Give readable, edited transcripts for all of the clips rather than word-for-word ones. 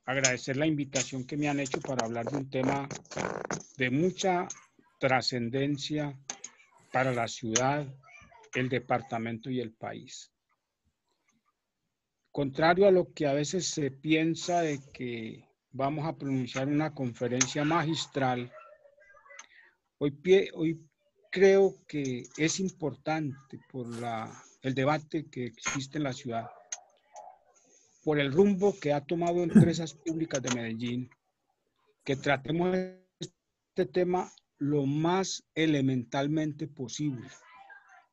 agradecer la invitación que me han hecho para hablar de un tema de mucha trascendencia para la ciudad, el departamento y el país. Contrario a lo que a veces se piensa de que vamos a pronunciar una conferencia magistral, hoy creo que es importante por el debate que existe en la ciudad, por el rumbo que ha tomado Empresas Públicas de Medellín, que tratemos este tema lo más elementalmente posible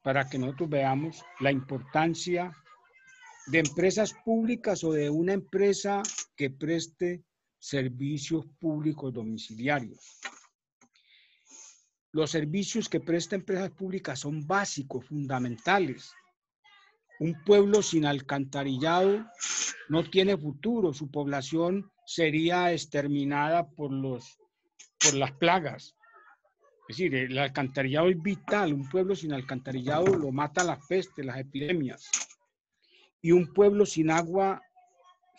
para que nosotros veamos la importancia de empresas públicas o de una empresa que preste servicios públicos domiciliarios. Los servicios que presta empresas públicas son básicos, fundamentales. Un pueblo sin alcantarillado no tiene futuro, su población sería exterminada por las plagas. Es decir, el alcantarillado es vital, un pueblo sin alcantarillado lo mata la peste, las epidemias. Y un pueblo sin agua,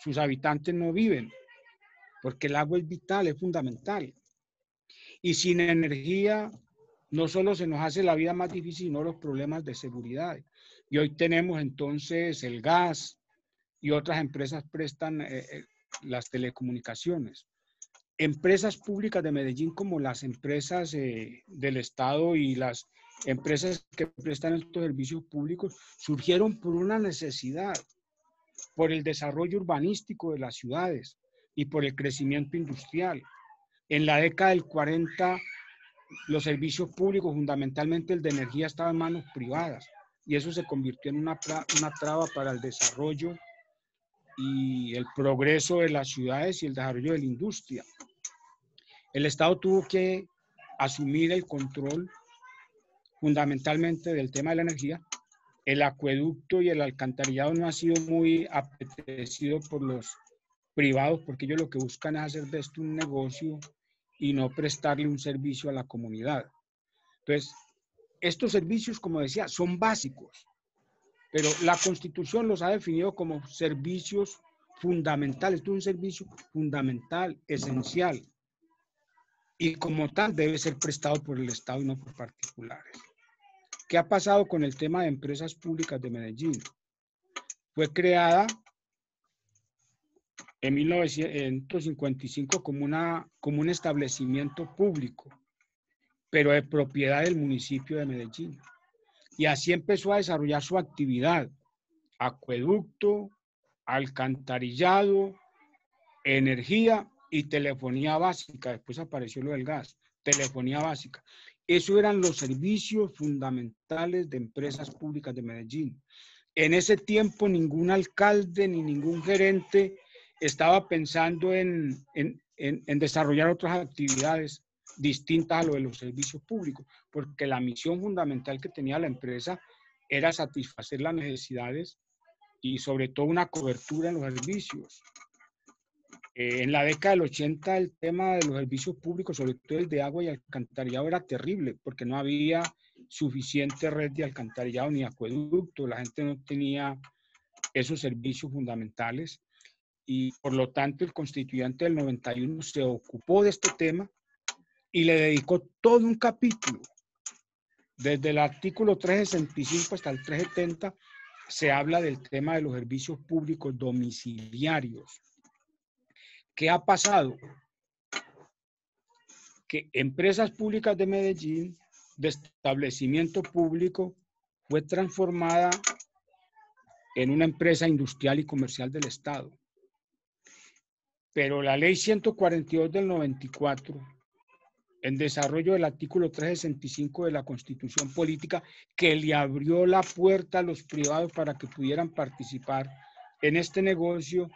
sus habitantes no viven, porque el agua es vital, es fundamental. Y sin energía, no solo se nos hace la vida más difícil, sino los problemas de seguridad. Y hoy tenemos entonces el gas y otras empresas prestan las telecomunicaciones. Empresas públicas de Medellín como las empresas del Estado y las empresas que prestan estos servicios públicos surgieron por una necesidad, por el desarrollo urbanístico de las ciudades y por el crecimiento industrial. En la década del 40, los servicios públicos, fundamentalmente el de energía, estaban en manos privadas y eso se convirtió en una traba para el desarrollo y el progreso de las ciudades y el desarrollo de la industria. El Estado tuvo que asumir el control fundamentalmente del tema de la energía. El acueducto y el alcantarillado no ha sido muy apetecido por los privados porque ellos lo que buscan es hacer de esto un negocio y no prestarle un servicio a la comunidad. Entonces, estos servicios, como decía, son básicos, pero la Constitución los ha definido como servicios fundamentales. Esto es un servicio fundamental, esencial, y como tal debe ser prestado por el Estado y no por particulares. ¿Qué ha pasado con el tema de Empresas Públicas de Medellín? Fue creada en 1955 como un establecimiento público, pero de propiedad del municipio de Medellín. Y así empezó a desarrollar su actividad: acueducto, alcantarillado, energía y telefonía básica. Después apareció lo del gas, telefonía básica. Esos eran los servicios fundamentales de Empresas Públicas de Medellín. En ese tiempo ningún alcalde ni ningún gerente estaba pensando en desarrollar otras actividades distintas a lo de los servicios públicos, porque la misión fundamental que tenía la empresa era satisfacer las necesidades y sobre todo una cobertura en los servicios. En la década del 80 el tema de los servicios públicos, sobre todo el de agua y alcantarillado, era terrible porque no había suficiente red de alcantarillado ni acueducto, la gente no tenía esos servicios fundamentales y por lo tanto el constituyente del 91 se ocupó de este tema y le dedicó todo un capítulo. Desde el artículo 365 hasta el 370 se habla del tema de los servicios públicos domiciliarios. ¿Qué ha pasado? Que Empresas Públicas de Medellín, de establecimiento público, fue transformada en una empresa industrial y comercial del Estado. Pero la ley 142 del 94, en desarrollo del artículo 365 de la Constitución Política, que le abrió la puerta a los privados para que pudieran participar en este negocio,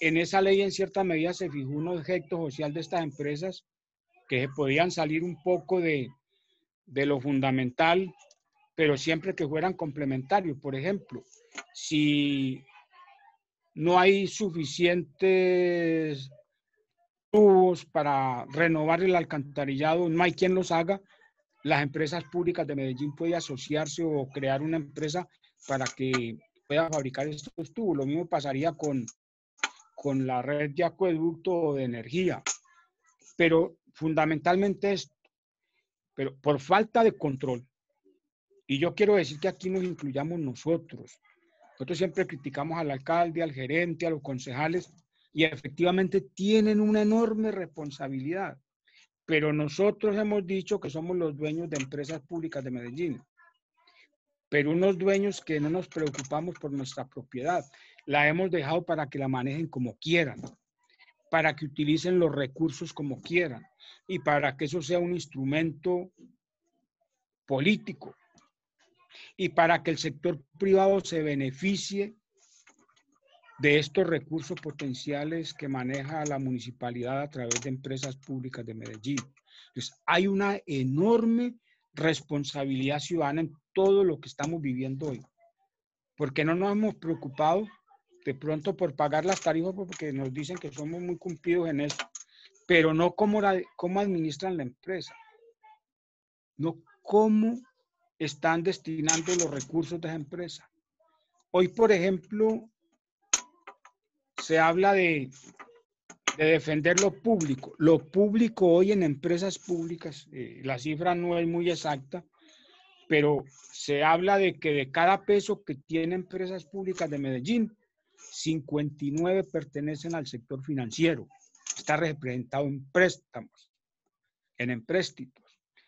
en esa ley en cierta medida se fijó un objeto social de estas empresas que se podían salir un poco de lo fundamental, pero siempre que fueran complementarios. Por ejemplo, si no hay suficientes tubos para renovar el alcantarillado, no hay quien los haga, las empresas públicas de Medellín pueden asociarse o crear una empresa para que pueda fabricar estos tubos. Lo mismo pasaría con con la red de acueducto o de energía, pero fundamentalmente esto, pero por falta de control. Y yo quiero decir que aquí nos incluyamos nosotros. Nosotros siempre criticamos al alcalde, al gerente, a los concejales, y efectivamente tienen una enorme responsabilidad. Pero nosotros hemos dicho que somos los dueños de empresas públicas de Medellín, pero unos dueños que no nos preocupamos por nuestra propiedad. La hemos dejado para que la manejen como quieran, para que utilicen los recursos como quieran y para que eso sea un instrumento político y para que el sector privado se beneficie de estos recursos potenciales que maneja la municipalidad a través de empresas públicas de Medellín. Entonces, hay una enorme responsabilidad ciudadana en todo lo que estamos viviendo hoy. Porque no nos hemos preocupado de pronto por pagar las tarifas porque nos dicen que somos muy cumplidos en eso, pero no cómo administran la empresa, no cómo están destinando los recursos de esa empresa. Hoy, por ejemplo, se habla de defender lo público. Lo público hoy en empresas públicas, la cifra no es muy exacta, pero se habla de que de cada peso que tiene empresas públicas de Medellín, 59 pertenecen al sector financiero. Está representado en préstamos, en empréstitos.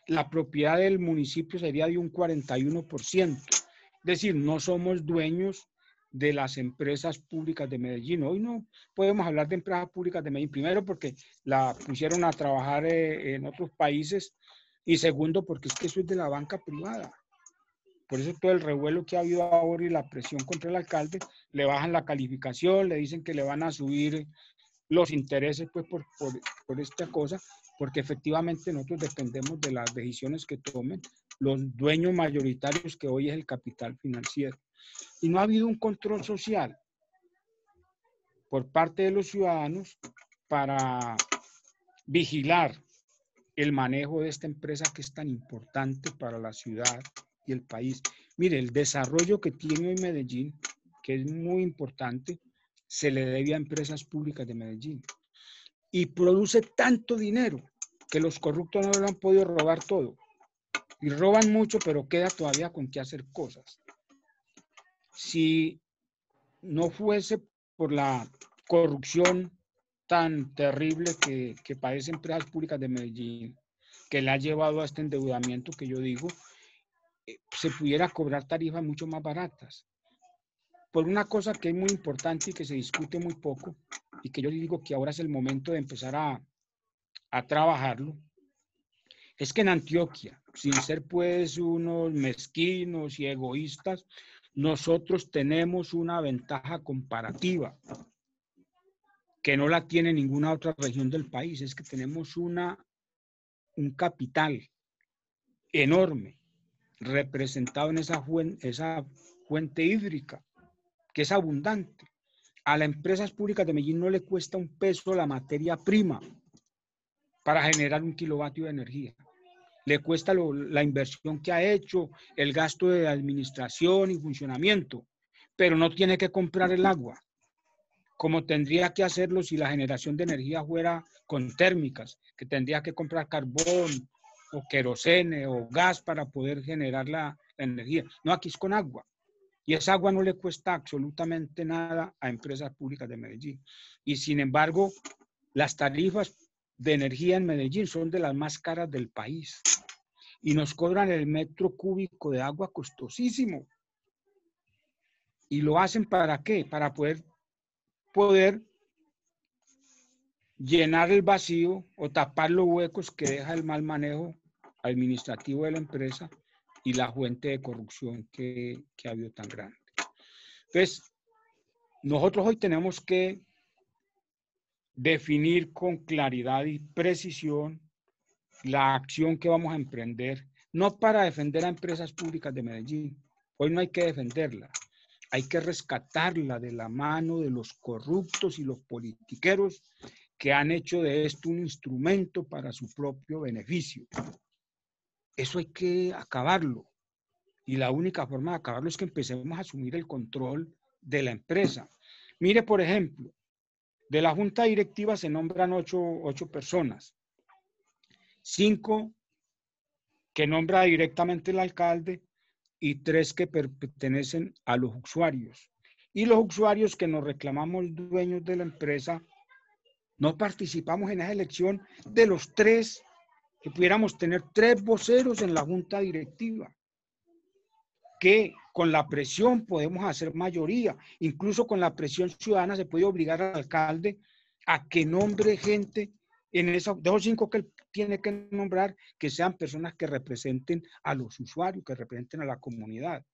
La propiedad del municipio sería de un 41%. Es decir, no somos dueños de las empresas públicas de Medellín. Hoy no podemos hablar de empresas públicas de Medellín. Primero, porque la pusieron a trabajar en otros países. Y segundo, porque es que eso es de la banca privada. Por eso todo el revuelo que ha habido ahora y la presión contra el alcalde, le bajan la calificación, le dicen que le van a subir los intereses pues por esta cosa, porque efectivamente nosotros dependemos de las decisiones que tomen los dueños mayoritarios que hoy es el capital financiero. Y no ha habido un control social por parte de los ciudadanos para vigilar el manejo de esta empresa que es tan importante para la ciudad y el país. Mire, el desarrollo que tiene hoy Medellín, que es muy importante, se le debe a empresas públicas de Medellín. Y produce tanto dinero que los corruptos no lo han podido robar todo. Y roban mucho, pero queda todavía con qué hacer cosas. Si no fuese por la corrupción tan terrible que padecen empresas públicas de Medellín, que le ha llevado a este endeudamiento que yo digo, se pudiera cobrar tarifas mucho más baratas. Por una cosa que es muy importante y que se discute muy poco, y que yo digo que ahora es el momento de empezar a trabajarlo, es que en Antioquia, sin ser pues unos mezquinos y egoístas, nosotros tenemos una ventaja comparativa que no la tiene ninguna otra región del país. Es que tenemos un capital enorme representado en esa fuente hídrica que es abundante. A las empresas públicas de Medellín no le cuesta un peso la materia prima para generar un kilovatio de energía. Le cuesta la inversión que ha hecho, el gasto de administración y funcionamiento, pero no tiene que comprar el agua, como tendría que hacerlo si la generación de energía fuera con térmicas, que tendría que comprar carbón o querosene o gas para poder generar la energía. No, aquí es con agua. Y esa agua no le cuesta absolutamente nada a empresas públicas de Medellín. Y sin embargo, las tarifas de energía en Medellín son de las más caras del país. Y nos cobran el metro cúbico de agua costosísimo. ¿Y lo hacen para qué? Para poder llenar el vacío o tapar los huecos que deja el mal manejo administrativo de la empresa y la fuente de corrupción que ha habido tan grande. Entonces, nosotros hoy tenemos que definir con claridad y precisión la acción que vamos a emprender, no para defender a empresas públicas de Medellín. Hoy no hay que defenderla, hay que rescatarla de la mano de los corruptos y los politiqueros que han hecho de esto un instrumento para su propio beneficio. Eso hay que acabarlo. Y la única forma de acabarlo es que empecemos a asumir el control de la empresa. Mire, por ejemplo, De la junta directiva se nombran ocho personas. 5 que nombra directamente el alcalde y 3 que pertenecen a los usuarios. Y los usuarios que nos reclamamos dueños de la empresa, no participamos en esa elección de los 3, que pudiéramos tener 3 voceros en la junta directiva, que con la presión podemos hacer mayoría, incluso con la presión ciudadana se puede obligar al alcalde a que nombre gente en esos, de esos 5 que él tiene que nombrar, que sean personas que representen a los usuarios, que representen a la comunidad.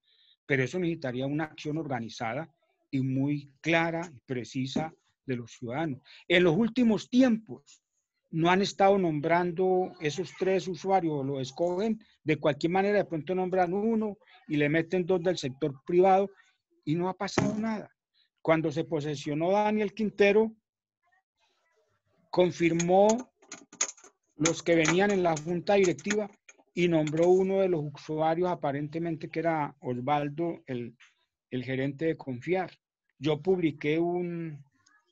Pero eso necesitaría una acción organizada y muy clara y precisa de los ciudadanos. En los últimos tiempos no han estado nombrando esos 3 usuarios, lo escogen de cualquier manera, de pronto nombran uno y le meten 2 del sector privado y no ha pasado nada. Cuando se posesionó Daniel Quintero, confirmó los que venían en la junta directiva y nombró uno de los usuarios, aparentemente que era Osvaldo, el gerente de Confiar. Yo publiqué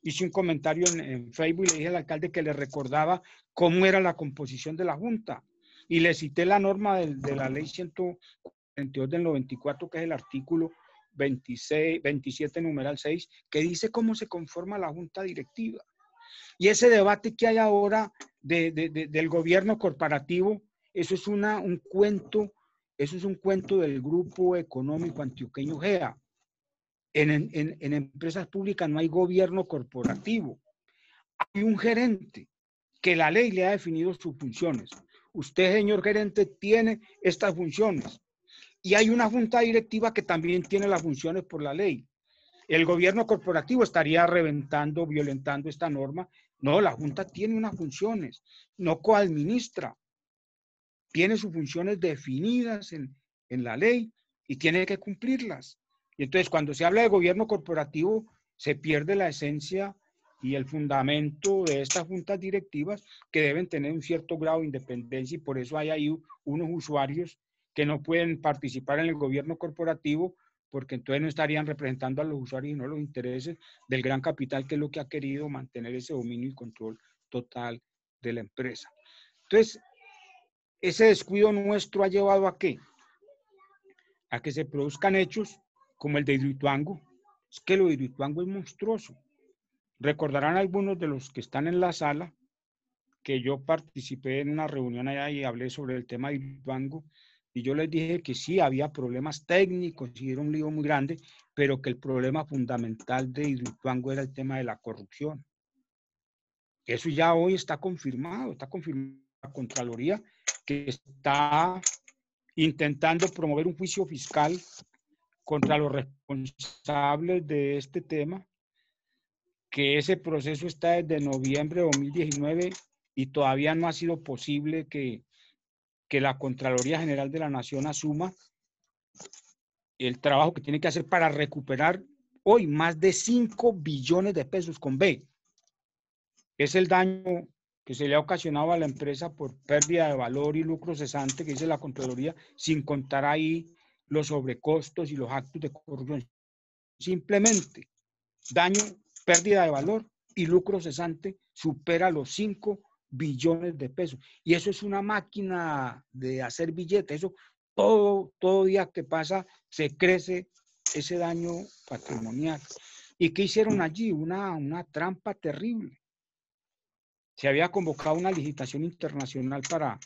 hice un comentario en Facebook y le dije al alcalde que le recordaba cómo era la composición de la junta y le cité la norma de la ley 142 del 94, que es el artículo 27 numeral 6, que dice cómo se conforma la junta directiva. Y ese debate que hay ahora del gobierno corporativo, eso es un cuento del Grupo Económico Antioqueño GEA. En empresas públicas no hay gobierno corporativo. Hay un gerente que la ley le ha definido sus funciones. Usted, señor gerente, tiene estas funciones. Y hay una junta directiva que también tiene las funciones por la ley. El gobierno corporativo estaría reventando, violentando esta norma. No, la junta tiene unas funciones, no coadministra. Tiene sus funciones definidas en la ley y tiene que cumplirlas. Y entonces, cuando se habla de gobierno corporativo, se pierde la esencia y el fundamento de estas juntas directivas, que deben tener un cierto grado de independencia, y por eso hay ahí unos usuarios que no pueden participar en el gobierno corporativo, porque entonces no estarían representando a los usuarios y no los intereses del gran capital, que es lo que ha querido mantener ese dominio y control total de la empresa. Entonces, ese descuido nuestro ha llevado ¿a qué? A que se produzcan hechos como el de Hidroituango. Es que lo de Hidroituango es monstruoso. Recordarán algunos de los que están en la sala que yo participé en una reunión allá y hablé sobre el tema de Hidroituango, y yo les dije que sí, había problemas técnicos y era un lío muy grande, pero que el problema fundamental de Hidroituango era el tema de la corrupción. Eso ya hoy está confirmado la Contraloría, que está intentando promover un juicio fiscal contra los responsables de este tema, que ese proceso está desde noviembre de 2019 y todavía no ha sido posible que la Contraloría General de la Nación asuma el trabajo que tiene que hacer para recuperar hoy más de 5 billones de pesos con B. Es el daño que se le ha ocasionado a la empresa por pérdida de valor y lucro cesante, que dice la Contraloría, sin contar ahí los sobrecostos y los actos de corrupción. Simplemente daño, pérdida de valor y lucro cesante supera los 5 billones de pesos. Y eso es una máquina de hacer billetes. Eso todo día que pasa se crece ese daño patrimonial. ¿Y qué hicieron allí? Una trampa terrible. Se había convocado una licitación internacional para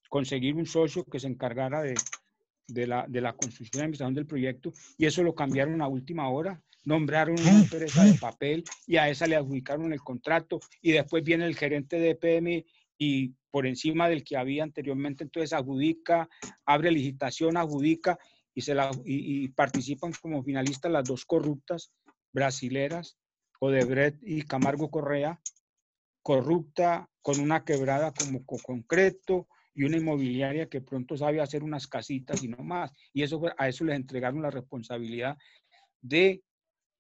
conseguir un socio que se encargara de la construcción y administración del proyecto, y eso lo cambiaron a última hora. Nombraron una empresa de papel y a esa le adjudicaron el contrato, y después viene el gerente de EPM y por encima del que había anteriormente, entonces adjudica, abre licitación, adjudica y participan como finalistas las 2 corruptas brasileras, Odebrecht y Camargo Correa, corrupta con una quebrada como concreto y una inmobiliaria que pronto sabe hacer unas casitas y no más. Y a eso les entregaron la responsabilidad de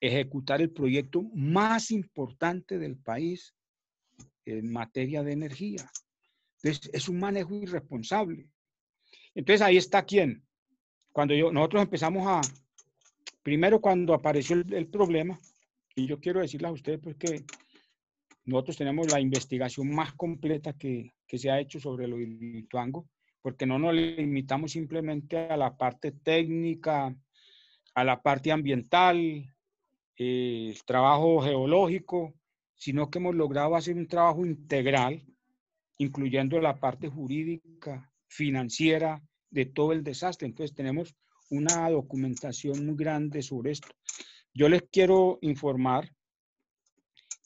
ejecutar el proyecto más importante del país en materia de energía. Entonces, es un manejo irresponsable. Entonces, ahí está quién. Nosotros empezamos primero cuando apareció el problema, y yo quiero decirles a ustedes pues que nosotros tenemos la investigación más completa que se ha hecho sobre lo de Hidroituango, porque no nos limitamos simplemente a la parte técnica, a la parte ambiental, el trabajo geológico, sino que hemos logrado hacer un trabajo integral, incluyendo la parte jurídica, financiera, de todo el desastre. Entonces tenemos una documentación muy grande sobre esto. Yo les quiero informar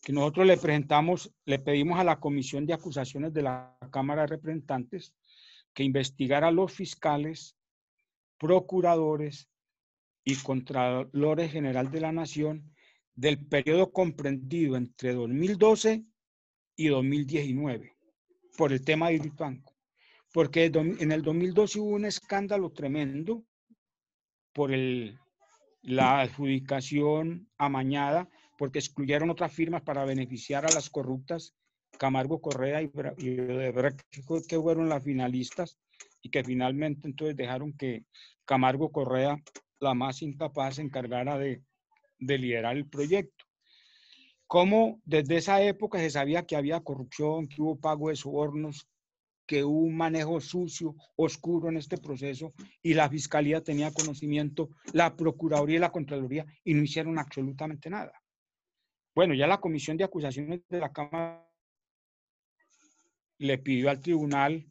que nosotros le pedimos a la Comisión de Acusaciones de la Cámara de Representantes que investigara a los fiscales, procuradores y contralores general de la Nación del periodo comprendido entre 2012 y 2019 por el tema de Hidroituango. Porque en el 2012 hubo un escándalo tremendo por la adjudicación amañada, porque excluyeron otras firmas para beneficiar a las corruptas, Camargo Correa y Odebrecht, que fueron las finalistas, y que finalmente entonces dejaron que Camargo Correa, la más incapaz, se encargara de liderar el proyecto. Como desde esa época se sabía que había corrupción, que hubo pago de sobornos, que hubo un manejo sucio, oscuro en este proceso, y la Fiscalía tenía conocimiento, la Procuraduría y la Contraloría, y no hicieron absolutamente nada. Bueno, ya la Comisión de Acusaciones de la Cámara le pidió al Tribunal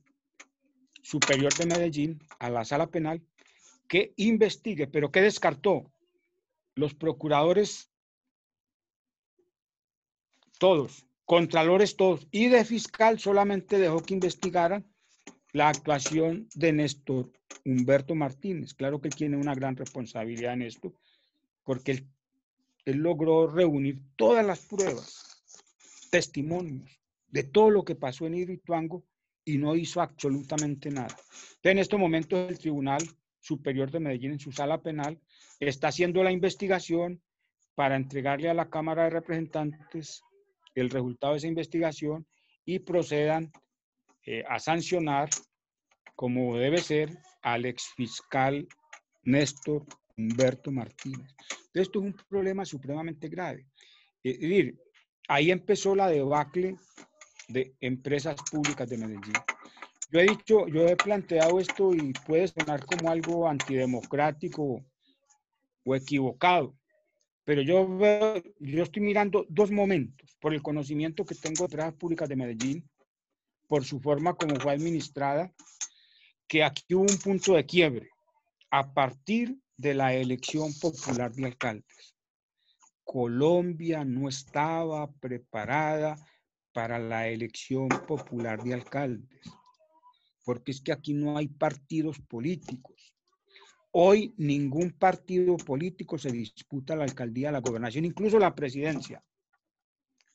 Superior de Medellín, a la Sala Penal, que investigue, pero ¿qué descartó? Los procuradores todos, contralores todos, y de fiscal solamente dejó que investigaran la actuación de Néstor Humberto Martínez. Claro que él tiene una gran responsabilidad en esto, porque él logró reunir todas las pruebas, testimonios de todo lo que pasó en Hidroituango y no hizo absolutamente nada. Entonces, en estos momentos el Tribunal Superior de Medellín, en su sala penal, está haciendo la investigación para entregarle a la Cámara de Representantes el resultado de esa investigación y procedan a sancionar, como debe ser, al exfiscal Néstor Humberto Martínez. Esto es un problema supremamente grave. Es decir, ahí empezó la debacle de empresas públicas de Medellín. Yo he planteado esto y puede sonar como algo antidemocrático o equivocado, pero yo estoy mirando dos momentos, por el conocimiento que tengo de empresas públicas de Medellín, por su forma como fue administrada, que aquí hubo un punto de quiebre a partir de la elección popular de alcaldes. Colombia no estaba preparada para la elección popular de alcaldes, porque es que aquí no hay partidos políticos. Hoy ningún partido político se disputa la alcaldía, la gobernación, incluso la presidencia.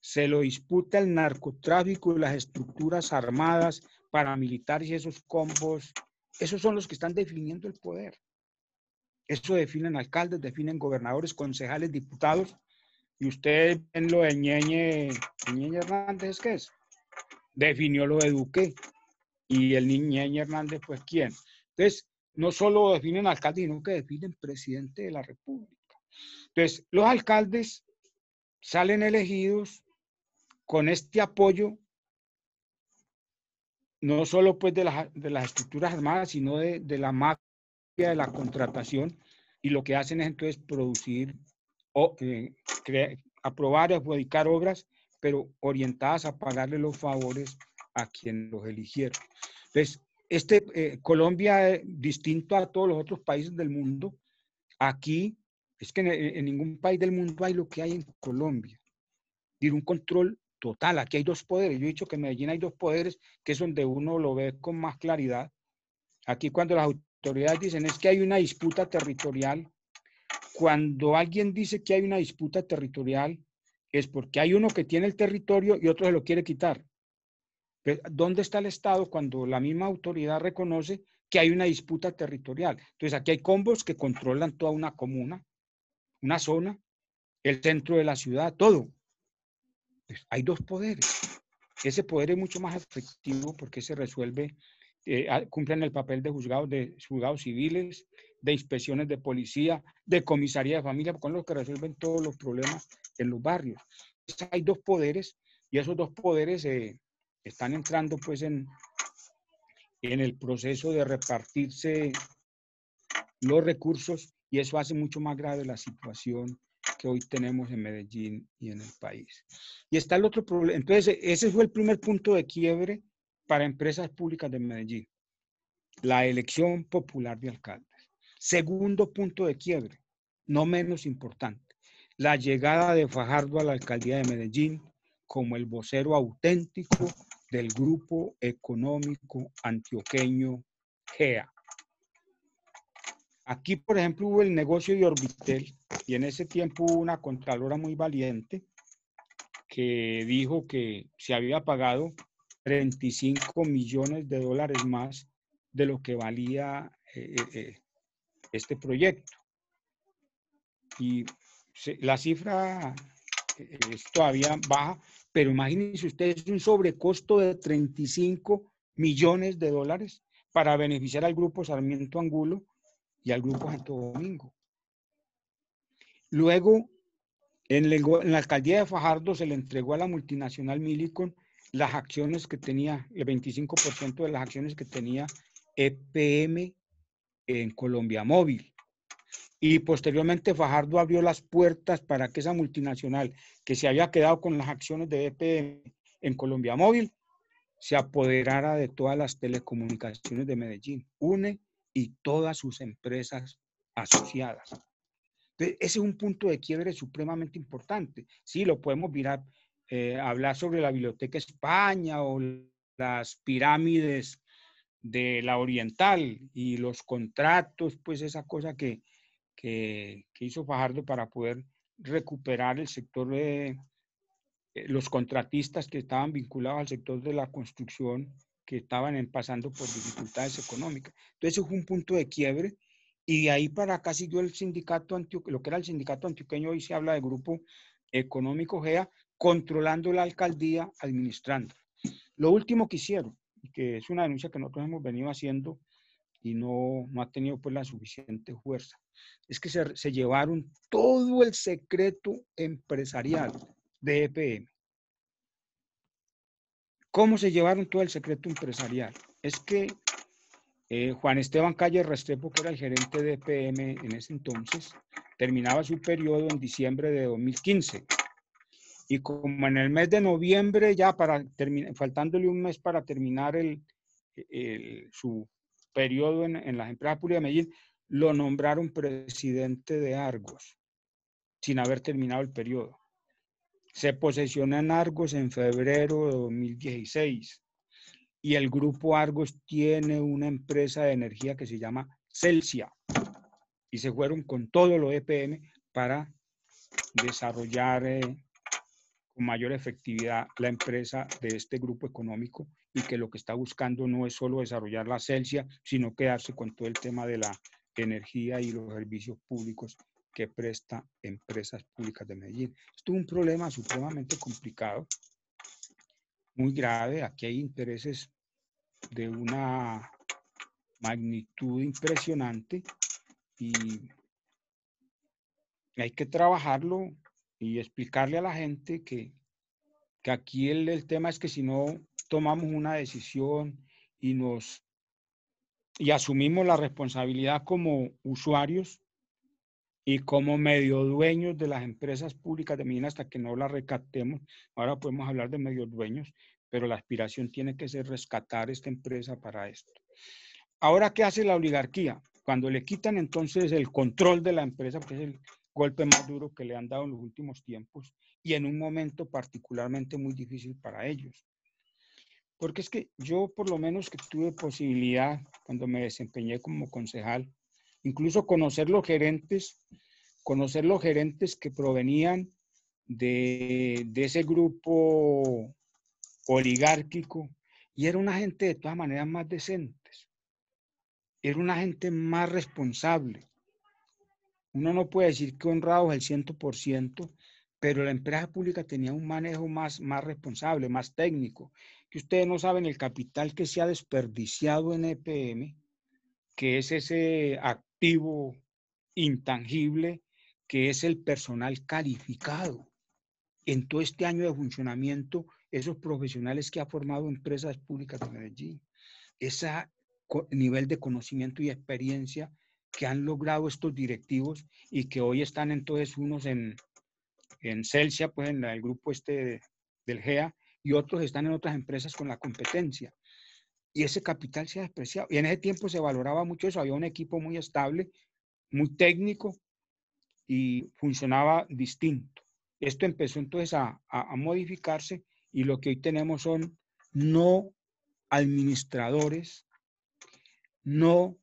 Se lo disputa el narcotráfico y las estructuras armadas, paramilitares y esos combos. Esos son los que están definiendo el poder. Eso definen alcaldes, definen gobernadores, concejales, diputados. Y ustedes ven lo de Ñeñe Hernández, ¿qué es? Definió lo de Duque. Y el Ñeñe Hernández, pues, ¿quién? Entonces, no solo definen alcaldes, sino que definen presidente de la República. Entonces, los alcaldes salen elegidos con este apoyo, no solo pues de las estructuras armadas, sino de la mafia de la contratación, y lo que hacen es entonces producir, aprobar y adjudicar obras, pero orientadas a pagarle los favores a quienes los eligieron. Entonces, Colombia, distinto a todos los otros países del mundo, aquí es que en ningún país del mundo hay lo que hay en Colombia. Tiene un control total. Aquí hay dos poderes. Yo he dicho que en Medellín hay dos poderes, que es donde uno lo ve con más claridad. Aquí cuando las autoridades dicen es que hay una disputa territorial, cuando alguien dice que hay una disputa territorial, es porque hay uno que tiene el territorio y otro se lo quiere quitar. ¿Dónde está el Estado cuando la misma autoridad reconoce que hay una disputa territorial? Entonces aquí hay combos que controlan toda una comuna, una zona, el centro de la ciudad, todo. Pues hay dos poderes. Ese poder es mucho más efectivo porque se resuelve, cumplen el papel de juzgados civiles, de inspecciones de policía, de comisaría de familia, con los que resuelven todos los problemas en los barrios. Entonces, hay dos poderes Y esos dos poderes están entrando pues en el proceso de repartirse los recursos, y eso hace mucho más grave la situación que hoy tenemos en Medellín y en el país. Y está el otro problema. Entonces, ese fue el primer punto de quiebre para empresas públicas de Medellín, la elección popular de alcaldes. Segundo punto de quiebre, no menos importante, la llegada de Fajardo a la alcaldía de Medellín como el vocero auténtico del grupo económico antioqueño GEA. Aquí, por ejemplo, hubo el negocio de Orbitel, y en ese tiempo hubo una contralora muy valiente que dijo que se había pagado 35 millones de dólares más de lo que valía este proyecto. Y la cifra es todavía baja, pero imagínense ustedes un sobrecosto de 35 millones de dólares para beneficiar al Grupo Sarmiento Angulo y al Grupo Santo Domingo. Luego, en la alcaldía de Fajardo se le entregó a la multinacional Millicom las acciones que tenía, el 25% de las acciones que tenía EPM en Colombia Móvil. Y posteriormente Fajardo abrió las puertas para que esa multinacional que se había quedado con las acciones de EPM en Colombia Móvil se apoderara de todas las telecomunicaciones de Medellín, UNE y todas sus empresas asociadas. Entonces, ese es un punto de quiebre supremamente importante. Sí, lo podemos mirar, hablar sobre la Biblioteca España o las pirámides de la Oriental y los contratos, pues esa cosa que hizo Fajardo para poder recuperar el sector de los contratistas que estaban vinculados al sector de la construcción, que estaban pasando por dificultades económicas. Entonces, fue un punto de quiebre, y de ahí para acá siguió el sindicato antioqueño, lo que era el sindicato antioqueño. Hoy se habla de Grupo Económico GEA, controlando la alcaldía, administrando. Lo último que hicieron, que es una denuncia que nosotros hemos venido haciendo y no ha tenido pues la suficiente fuerza, es que se llevaron todo el secreto empresarial de EPM. ¿Cómo se llevaron todo el secreto empresarial? Es que Juan Esteban Calle Restrepo, que era el gerente de EPM en ese entonces, terminaba su periodo en diciembre de 2015. Y como en el mes de noviembre, ya faltándole un mes para terminar su periodo en las empresas públicas de Medellín, lo nombraron presidente de Argos, sin haber terminado el periodo. Se posesionó en Argos en febrero de 2016. Y el grupo Argos tiene una empresa de energía que se llama Celsia. Y se fueron con todo lo EPM para desarrollar con mayor efectividad la empresa de este grupo económico, y que lo que está buscando no es solo desarrollar la Celsia, sino quedarse con todo el tema de la energía y los servicios públicos que presta Empresas Públicas de Medellín. Esto es un problema supremamente complicado, muy grave. Aquí hay intereses de una magnitud impresionante y hay que trabajarlo y explicarle a la gente que aquí el tema es que si no tomamos una decisión y asumimos la responsabilidad como usuarios y como medio dueños de las empresas públicas de Medellín, hasta que no las rescatemos. Ahora podemos hablar de medio dueños, pero la aspiración tiene que ser rescatar esta empresa para esto. Ahora, ¿qué hace la oligarquía? Cuando le quitan entonces el control de la empresa, porque es el golpe más duro que le han dado en los últimos tiempos y en un momento particularmente muy difícil para ellos. Porque es que yo, por lo menos que tuve posibilidad cuando me desempeñé como concejal, incluso conocer los gerentes que provenían de ese grupo oligárquico, y era una gente de todas maneras más decentes, era una gente más responsable. Uno no puede decir que honrados el 100%, pero la empresa pública tenía un manejo más responsable, más técnico, que ustedes no saben el capital que se ha desperdiciado en EPM, que es ese activo intangible, que es el personal calificado. En todo este año de funcionamiento, esos profesionales que ha formado Empresas Públicas de Medellín, ese nivel de conocimiento y experiencia que han logrado estos directivos y que hoy están entonces unos en Celsia, pues en el grupo del GEA, y otros están en otras empresas con la competencia. Y ese capital se ha despreciado. Y en ese tiempo se valoraba mucho eso, había un equipo muy estable, muy técnico y funcionaba distinto. Esto empezó entonces a modificarse y lo que hoy tenemos son no administradores, no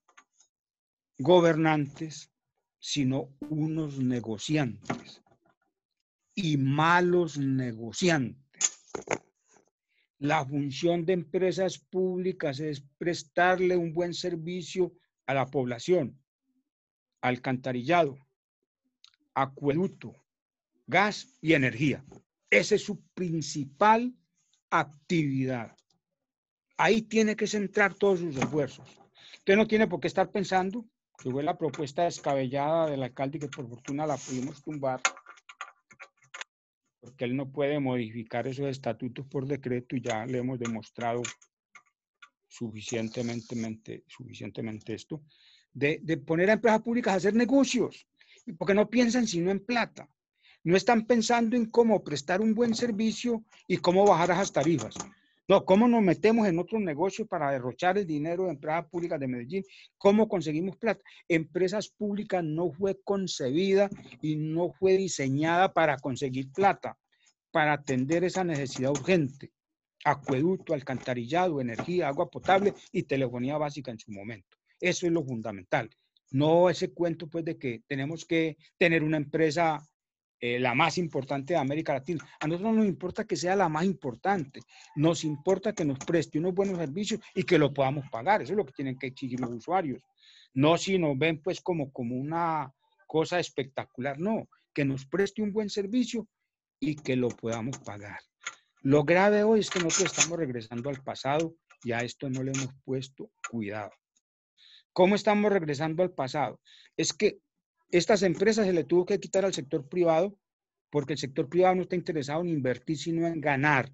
gobernantes, sino unos negociantes y malos negociantes. La función de empresas públicas es prestarle un buen servicio a la población, alcantarillado, acueducto, gas y energía. Esa es su principal actividad. Ahí tiene que centrar todos sus esfuerzos. Usted no tiene por qué estar pensando, que fue la propuesta descabellada del alcalde que por fortuna la pudimos tumbar, porque él no puede modificar esos estatutos por decreto y ya le hemos demostrado suficientemente esto, de poner a empresas públicas a hacer negocios, porque no piensan sino en plata. No están pensando en cómo prestar un buen servicio y cómo bajar esas tarifas. No, cómo nos metemos en otros negocios para derrochar el dinero de empresas públicas de Medellín, cómo conseguimos plata. Empresas públicas no fue concebida y no fue diseñada para conseguir plata, para atender esa necesidad urgente. Acueducto, alcantarillado, energía, agua potable y telefonía básica en su momento. Eso es lo fundamental. No ese cuento pues de que tenemos que tener una empresa la más importante de América Latina. A nosotros no nos importa que sea la más importante, nos importa que nos preste unos buenos servicios y que lo podamos pagar. Eso es lo que tienen que exigir los usuarios. No si nos ven pues como una cosa espectacular, no, que nos preste un buen servicio y que lo podamos pagar. Lo grave hoy es que nosotros estamos regresando al pasado y a esto no le hemos puesto cuidado. ¿Cómo estamos regresando al pasado? Es que estas empresas se le tuvo que quitar al sector privado porque el sector privado no está interesado en invertir, sino en ganar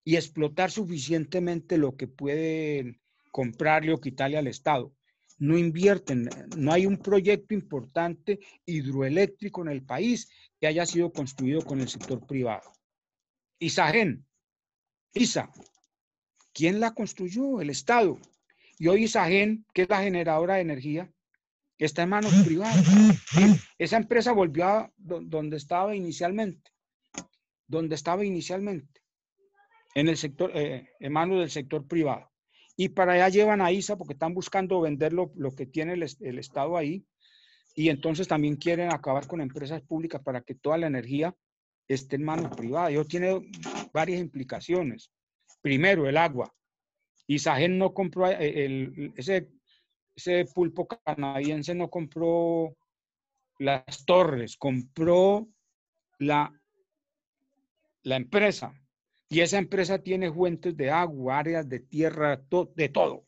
y explotar suficientemente lo que pueden comprarle o quitarle al Estado. No invierten, no hay un proyecto importante hidroeléctrico en el país que haya sido construido con el sector privado. Isagen, ISA, ¿quién la construyó? El Estado. Y hoy Isagen, que es la generadora de energía, está en manos privadas. Esa empresa volvió a donde estaba inicialmente, en el sector, en manos del sector privado. Y para allá llevan a ISA porque están buscando vender lo que tiene el Estado ahí. Y entonces también quieren acabar con empresas públicas para que toda la energía esté en manos privadas. Eso tiene varias implicaciones. Primero, el agua. Isagen no compró, ese pulpo canadiense no compró las torres, compró la empresa. Y esa empresa tiene fuentes de agua, áreas de tierra, de todo.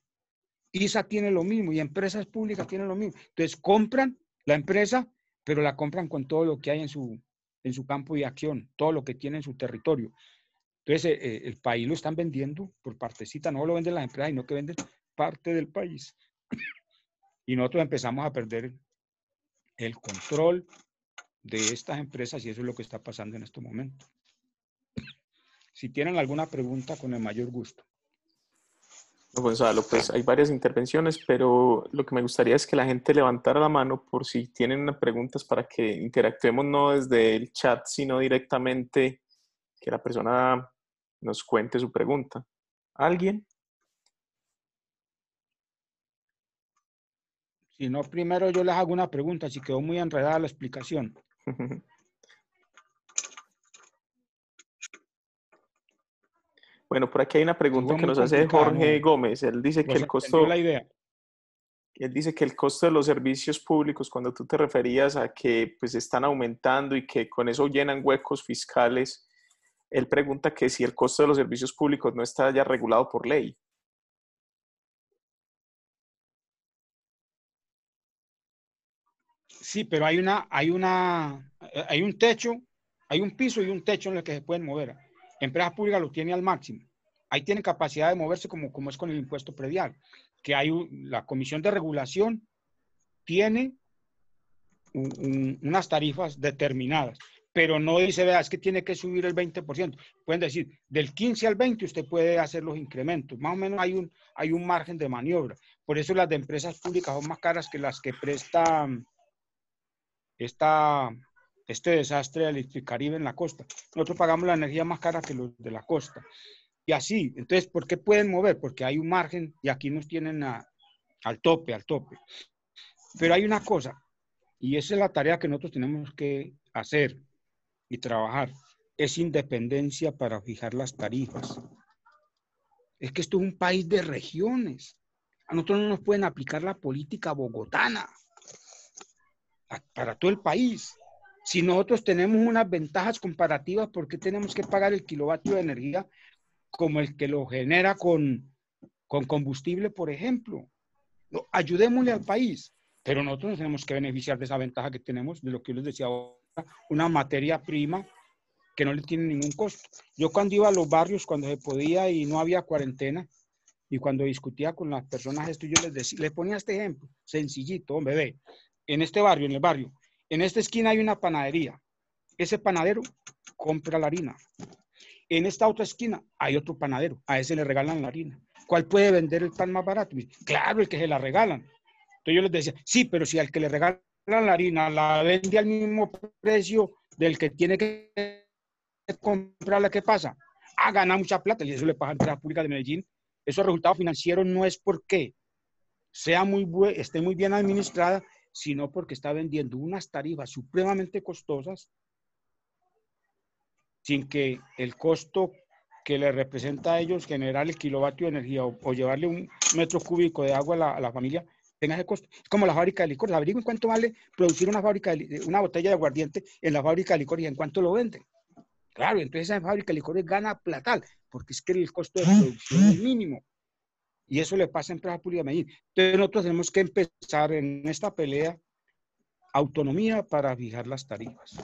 ISA tiene lo mismo y empresas públicas tienen lo mismo. Entonces compran la empresa, pero la compran con todo lo que hay en su campo de acción, todo lo que tiene en su territorio. Entonces el país lo están vendiendo por partecita, no lo venden las empresas, sino que venden parte del país. Y nosotros empezamos a perder el control de estas empresas y eso es lo que está pasando en este momento. Si tienen alguna pregunta, con el mayor gusto. No, Gonzalo, pues hay varias intervenciones, pero lo que me gustaría es que la gente levantara la mano por si tienen preguntas para que interactuemos no desde el chat, sino directamente que la persona nos cuente su pregunta. ¿Alguien? Si no, primero yo les hago una pregunta, si quedó muy enredada la explicación. Bueno, por aquí hay una pregunta Fue que muy nos hace complicada, Jorge ¿no? Gómez. Él dice que ¿Se entendió la idea? él dice que el costo de los servicios públicos, cuando tú te referías a que pues están aumentando y que con eso llenan huecos fiscales, él pregunta que si el costo de los servicios públicos no está ya regulado por ley. Sí, pero hay un techo, hay un piso y un techo en el que se pueden mover. Empresas públicas lo tiene al máximo. Ahí tiene capacidad de moverse como es con el impuesto predial, que hay la Comisión de Regulación tiene unas tarifas determinadas, pero no dice, vea, es que tiene que subir el 20%. Pueden decir, del 15 al 20 usted puede hacer los incrementos. Más o menos hay un margen de maniobra. Por eso las de empresas públicas son más caras que las que presta este desastre de Electricaribe en la costa. Nosotros pagamos la energía más cara que los de la costa. Y así, entonces, ¿por qué pueden mover? Porque hay un margen y aquí nos tienen al tope. Pero hay una cosa, y esa es la tarea que nosotros tenemos que hacer y trabajar, es independencia para fijar las tarifas. Es que esto es un país de regiones. A nosotros no nos pueden aplicar la política bogotana para todo el país. Si nosotros tenemos unas ventajas comparativas, ¿por qué tenemos que pagar el kilovatio de energía como el que lo genera con combustible, por ejemplo? No, ayudémosle al país, pero nosotros nos tenemos que beneficiar de esa ventaja que tenemos, de lo que yo les decía ahora, una materia prima que no le tiene ningún costo. Yo cuando iba a los barrios, cuando se podía y no había cuarentena, y cuando discutía con las personas esto, yo les ponía este ejemplo, sencillito, hombre, ve, en este barrio, en el barrio, en esta esquina hay una panadería, ese panadero compra la harina. En esta otra esquina hay otro panadero, a ese le regalan la harina. ¿Cuál puede vender el pan más barato? Claro, el que se la regalan. Entonces yo les decía, sí, pero si al que le regalan la harina la vende al mismo precio del que tiene que comprarla, ¿qué pasa? Gana mucha plata y eso le pasa a Empresas Públicas de Medellín. Esos resultados financieros no es porque esté muy bien administrada, sino porque está vendiendo unas tarifas supremamente costosas sin que el costo que le representa a ellos generar el kilovatio de energía o llevarle un metro cúbico de agua a la familia tenga ese costo. Es como la fábrica de licores. Averigüen cuánto vale producir una botella de aguardiente en la fábrica de licores y en cuánto lo venden. Claro, entonces esa fábrica de licores gana platal, porque es que el costo de producción es mínimo. Y eso le pasa a Empresas Públicas de Medellín. Entonces nosotros tenemos que empezar en esta pelea autonomía para fijar las tarifas.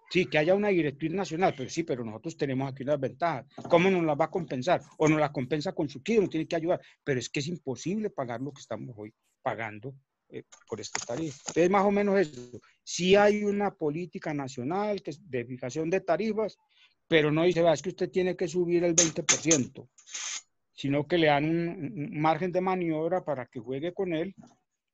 Sí, que haya una directriz nacional, pero sí, pero nosotros tenemos aquí unas ventajas. ¿Cómo nos las va a compensar? O nos las compensa con subsidio, nos tiene que ayudar. Pero es que es imposible pagar lo que estamos hoy pagando por esta tarifa. Entonces, más o menos eso. Sí hay una política nacional que es de fijación de tarifas, pero no dice, es que usted tiene que subir el 20%, sino que le dan un margen de maniobra para que juegue con él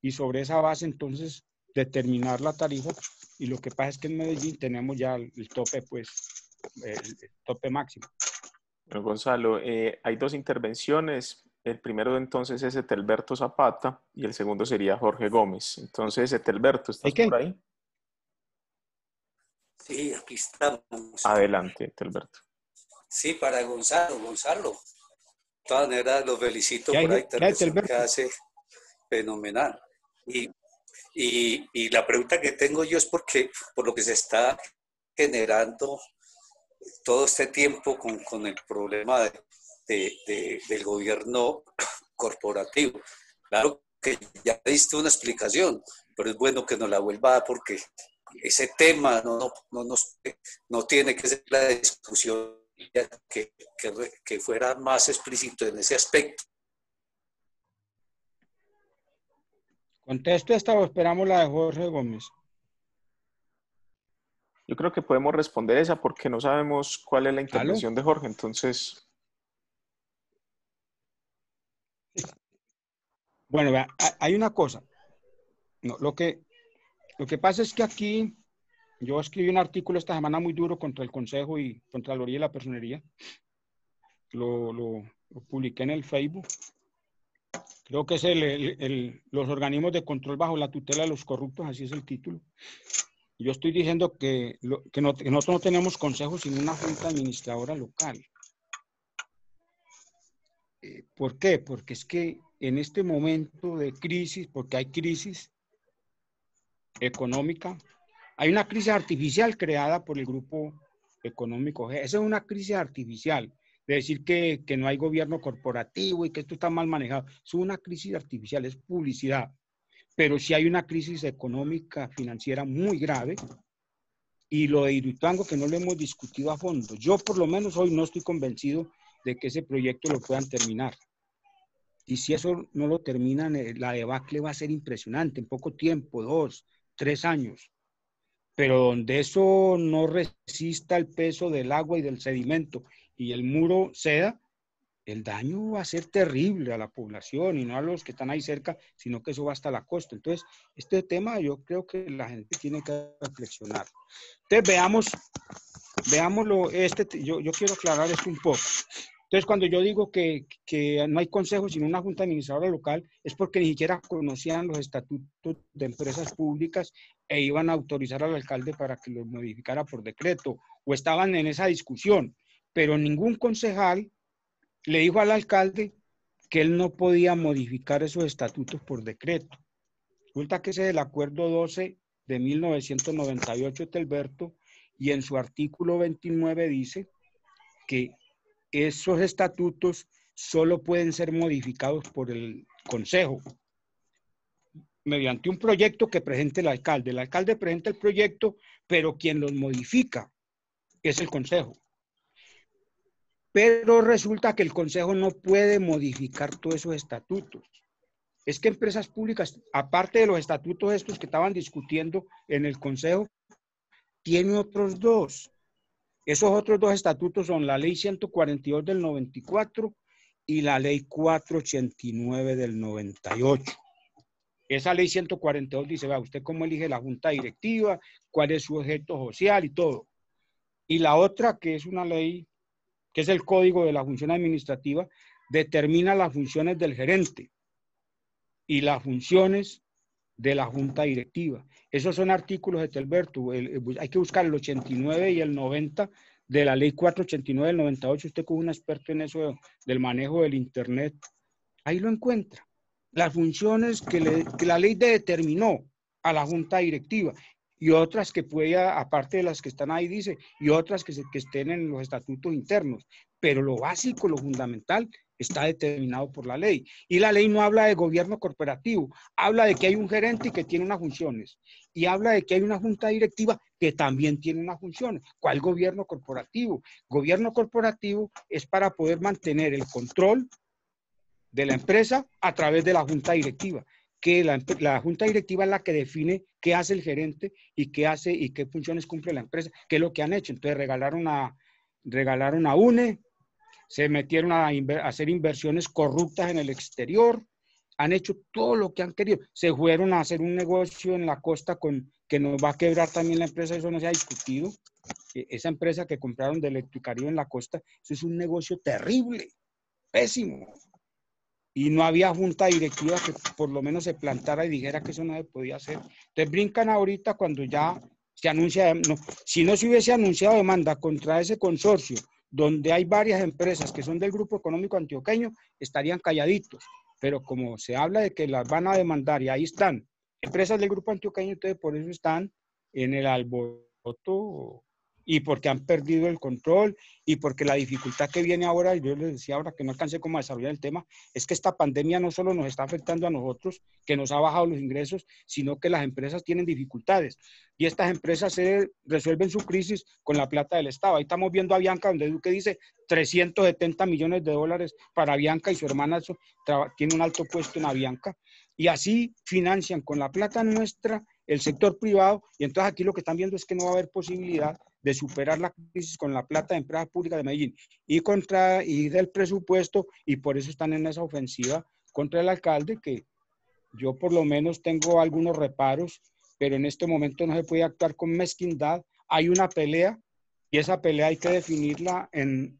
y sobre esa base entonces determinar la tarifa. Y lo que pasa es que en Medellín tenemos ya el tope, pues, el tope máximo. Bueno, Gonzalo, hay dos intervenciones. El primero entonces es Etelberto Zapata y el segundo sería Jorge Gómez. Entonces, Etelberto, ¿estás por ahí? Sí, aquí estamos. Adelante, Etelberto. Sí, para Gonzalo. De todas maneras, lo felicito por la intervención que hace, fenomenal. Y la pregunta que tengo yo es porque, por lo que se está generando todo este tiempo con el problema del gobierno corporativo. Claro que ya diste una explicación, pero es bueno que nos la vuelva a dar porque ese tema no tiene que ser la discusión que fuera más explícito en ese aspecto. ¿Contesto esta o esperamos la de Jorge Gómez? Yo creo que podemos responder esa porque no sabemos cuál es la intervención de Jorge, entonces... Bueno, vea, hay una cosa. No, lo que pasa es que aquí yo escribí un artículo esta semana muy duro contra el Consejo y Contraloría y la Personería. Lo publiqué en el Facebook. Creo que es los organismos de control bajo la tutela de los corruptos, así es el título. Yo estoy diciendo que nosotros no tenemos consejo sino una junta administradora local. ¿Por qué? Porque es que en este momento de crisis, porque hay crisis económica, hay una crisis artificial creada por el grupo económico G. Esa es una crisis artificial, de decir que no hay gobierno corporativo y que esto está mal manejado. Es una crisis artificial, es publicidad. Pero sí hay una crisis económica, financiera muy grave y lo de Hidroituango, que no lo hemos discutido a fondo. Yo por lo menos hoy no estoy convencido de que ese proyecto lo puedan terminar. Y si eso no lo terminan, la debacle va a ser impresionante, en poco tiempo, 2, 3 años. Pero donde eso no resista el peso del agua y del sedimento y el muro ceda, el daño va a ser terrible a la población y no a los que están ahí cerca, sino que eso va hasta la costa. Entonces, este tema yo creo que la gente tiene que reflexionar. Entonces, veámoslo, yo quiero aclarar esto un poco. Entonces, cuando yo digo que no hay consejo sino una junta administradora local, es porque ni siquiera conocían los estatutos de empresas públicas e iban a autorizar al alcalde para que los modificara por decreto, o estaban en esa discusión, pero ningún concejal le dijo al alcalde que él no podía modificar esos estatutos por decreto. Resulta que ese es el acuerdo 12 de 1998 de Telberto, y en su artículo 29 dice que esos estatutos solo pueden ser modificados por el consejo mediante un proyecto que presente el alcalde. El alcalde presenta el proyecto, pero quien los modifica es el consejo. Pero resulta que el consejo no puede modificar todos esos estatutos. Es que empresas públicas, aparte de los estatutos estos que estaban discutiendo en el consejo, tiene otros dos. Esos otros dos estatutos son la ley 142 del 94 y la ley 489 del 98. Esa ley 142 dice, va, usted cómo elige la junta directiva, cuál es su objeto social y todo. Y la otra, que es una ley, que es el código de la función administrativa, determina las funciones del gerente y las funciones de la junta directiva. Esos son artículos de Telberto. Hay que buscar el 89 y el 90 de la ley 489 del 98. Usted como un experto en eso del manejo del internet, ahí lo encuentra. Las funciones que la ley determinó a la junta directiva y otras que pueda, aparte de las que están ahí, dice, y otras que estén en los estatutos internos. Pero lo básico, lo fundamental, está determinado por la ley. Y la ley no habla de gobierno corporativo, habla de que hay un gerente y que tiene unas funciones. Y habla de que hay una junta directiva que también tiene unas funciones. ¿Cuál gobierno corporativo? Gobierno corporativo es para poder mantener el control de la empresa a través de la junta directiva, que la junta directiva es la que define qué hace el gerente y qué hace y qué funciones cumple la empresa, qué es lo que han hecho. Entonces regalaron a UNE, se metieron a hacer inversiones corruptas en el exterior, han hecho todo lo que han querido, se fueron a hacer un negocio en la costa que nos va a quebrar también la empresa, eso no se ha discutido. Esa empresa que compraron de Electricaribe en la costa, eso es un negocio terrible, pésimo. Y no había junta directiva que por lo menos se plantara y dijera que eso no se podía hacer. Entonces brincan ahorita cuando ya se anuncia, no, si no se hubiese anunciado demanda contra ese consorcio, donde hay varias empresas que son del Grupo Económico Antioqueño, estarían calladitos. Pero como se habla de que las van a demandar y ahí están empresas del Grupo Antioqueño, entonces por eso están en el alboroto y porque han perdido el control y porque la dificultad que viene ahora, y yo les decía ahora que no alcancé como a desarrollar el tema, es que esta pandemia no solo nos está afectando a nosotros, que nos ha bajado los ingresos, sino que las empresas tienen dificultades y estas empresas resuelven su crisis con la plata del Estado. Ahí estamos viendo a Avianca, donde Duque dice 370 millones de dólares para Avianca y su hermana tiene un alto puesto en Avianca, y así financian con la plata nuestra el sector privado, y entonces aquí lo que están viendo es que no va a haber posibilidad de superar la crisis con la plata de empresas públicas de Medellín y del presupuesto, y por eso están en esa ofensiva contra el alcalde, que yo por lo menos tengo algunos reparos, pero en este momento no se puede actuar con mezquindad. Hay una pelea y esa pelea hay que definirla en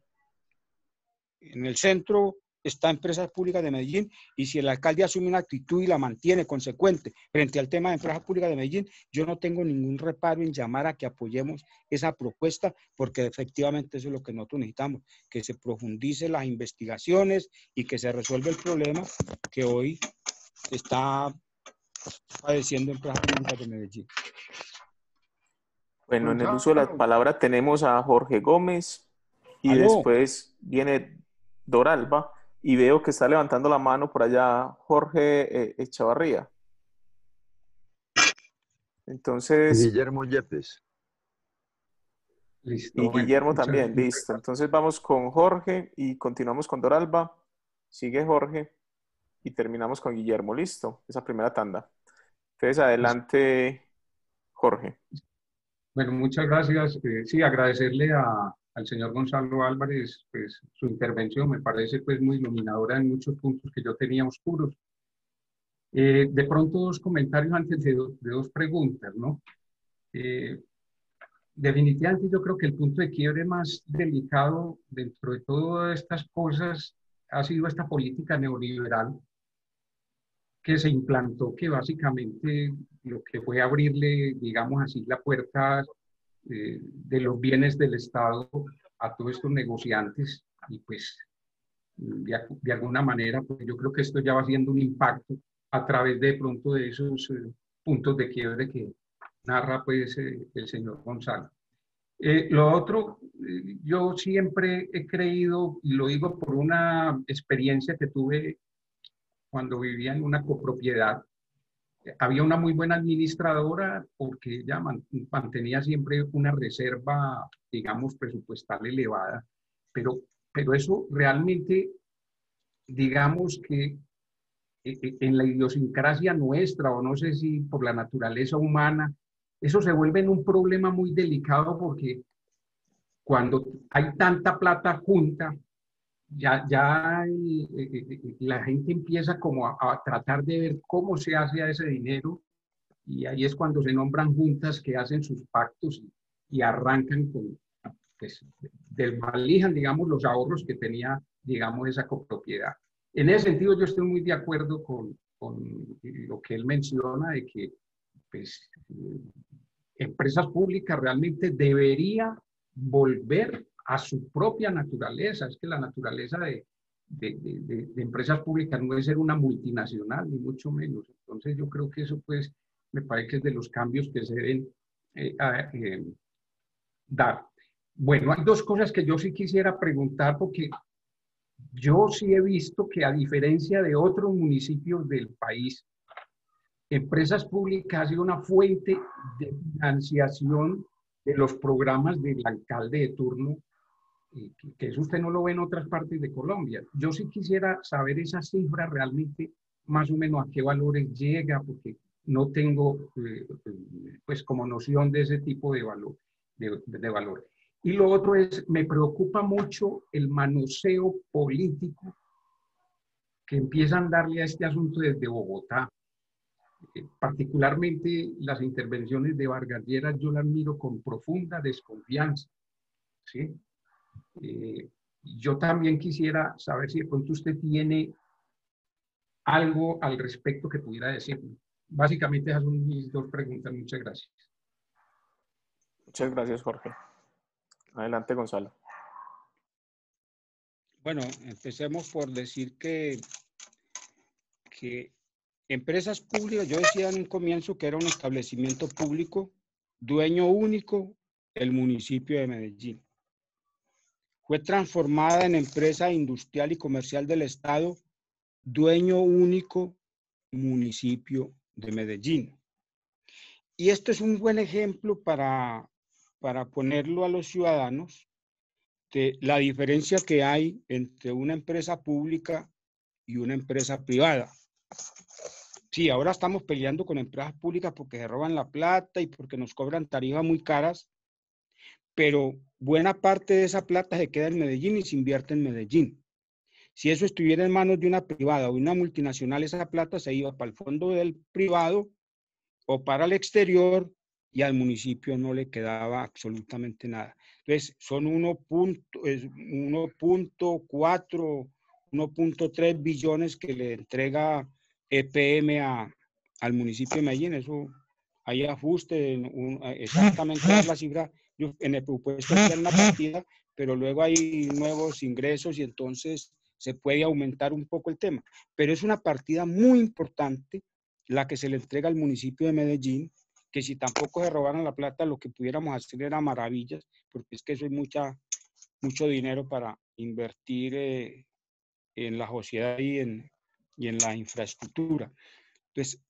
el centro. Está Empresas Públicas de Medellín, y si el alcalde asume una actitud y la mantiene consecuente frente al tema de Empresas Públicas de Medellín, yo no tengo ningún reparo en llamar a que apoyemos esa propuesta, porque efectivamente eso es lo que nosotros necesitamos, que se profundice las investigaciones y que se resuelva el problema que hoy está padeciendo Empresas Públicas de Medellín. Bueno, en el uso de la palabra tenemos a Jorge Gómez y ¿Aló? después viene Doralba. Y veo que está levantando la mano por allá Jorge Echavarría. Entonces, Guillermo Yepes. Listo, Y bueno, Guillermo muchas también, listo. Entonces vamos con Jorge y continuamos con Doralba. Sigue Jorge y terminamos con Guillermo, listo. Esa primera tanda. Entonces adelante, Jorge. bueno, muchas gracias. Sí, agradecerle al señor Gonzalo Álvarez, pues su intervención me parece pues muy iluminadora en muchos puntos que yo tenía oscuros. De pronto dos comentarios antes de dos preguntas, ¿no? Eh, Definitivamente yo creo que el punto de quiebre más delicado dentro de todas estas cosas ha sido esta política neoliberal que se implantó, que básicamente lo que fue abrirle, digamos así, la puerta de los bienes del Estado a todos estos negociantes y pues de alguna manera pues yo creo que esto ya va haciendo un impacto a través de pronto de esos puntos de quiebre que narra pues el señor Gonzalo. Lo otro, yo siempre he creído, y lo digo por una experiencia que tuve cuando vivía en una copropiedad, había una muy buena administradora porque ella mantenía siempre una reserva, digamos, presupuestal elevada, pero eso realmente, digamos que en la idiosincrasia nuestra, o no sé si por la naturaleza humana, eso se vuelve en un problema muy delicado porque cuando hay tanta plata junta, ya la gente empieza como a tratar de ver cómo se hace a ese dinero y ahí es cuando se nombran juntas que hacen sus pactos y arrancan con, pues, desvalijan, digamos, los ahorros que tenía, digamos, esa copropiedad. En ese sentido, yo estoy muy de acuerdo con lo que él menciona de que, pues, empresas públicas realmente debería volver a su propia naturaleza. Es que la naturaleza de empresas públicas no es ser una multinacional, ni mucho menos. Entonces yo creo que eso pues me parece que es de los cambios que se deben dar. Bueno, hay dos cosas que yo sí quisiera preguntar porque yo sí he visto que a diferencia de otros municipios del país, empresas públicas ha sido una fuente de financiación de los programas del alcalde de turno, que eso usted no lo ve en otras partes de Colombia. Yo sí quisiera saber esa cifra realmente, más o menos a qué valores llega, porque no tengo pues como noción de ese tipo de valor. De valor. Y lo otro es, me preocupa mucho el manoseo político que empiezan a darle a este asunto desde Bogotá. Particularmente las intervenciones de Vargas Lleras yo las miro con profunda desconfianza, ¿sí? Yo también quisiera saber si de pronto usted tiene algo al respecto que pudiera decirme. Básicamente esas son mis dos preguntas. Muchas gracias. Muchas gracias, Jorge. Adelante, Gonzalo. Bueno, empecemos por decir que empresas públicas, yo decía en un comienzo que era un establecimiento público, dueño único, el municipio de Medellín. Fue transformada en empresa industrial y comercial del Estado, dueño único, municipio de Medellín. Y esto es un buen ejemplo para ponerlo a los ciudadanos de la diferencia que hay entre una empresa pública y una empresa privada. Sí, ahora estamos peleando con empresas públicas porque se roban la plata y porque nos cobran tarifas muy caras, pero buena parte de esa plata se queda en Medellín y se invierte en Medellín. Si eso estuviera en manos de una privada o una multinacional, esa plata se iba para el fondo del privado o para el exterior y al municipio no le quedaba absolutamente nada. Entonces, son 1.4, 1.3 billones que le entrega EPM al municipio de Medellín. Eso hay ajuste, exactamente la cifra. En el presupuesto hay una partida, pero luego hay nuevos ingresos y entonces se puede aumentar un poco el tema. Pero es una partida muy importante la que se le entrega al municipio de Medellín, que si tampoco se robaran la plata, lo que pudiéramos hacer era maravillas, porque es que eso es mucho dinero para invertir en la sociedad y en la infraestructura. Entonces,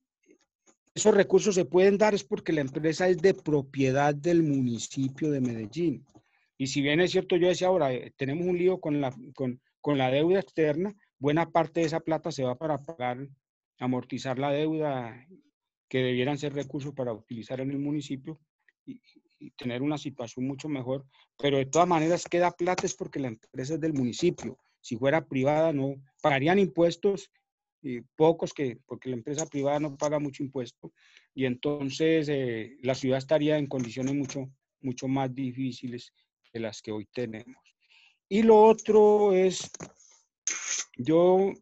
esos recursos se pueden dar es porque la empresa es de propiedad del municipio de Medellín. Y si bien es cierto, yo decía ahora, tenemos un lío con la deuda externa, buena parte de esa plata se va para pagar, amortizar la deuda, que debieran ser recursos para utilizar en el municipio y, y tener una situación mucho mejor. Pero de todas maneras queda plata es porque la empresa es del municipio. Si fuera privada no pagarían impuestos, pocos, porque la empresa privada no paga mucho impuesto, y entonces la ciudad estaría en condiciones mucho más difíciles de las que hoy tenemos. Y lo otro es, yo,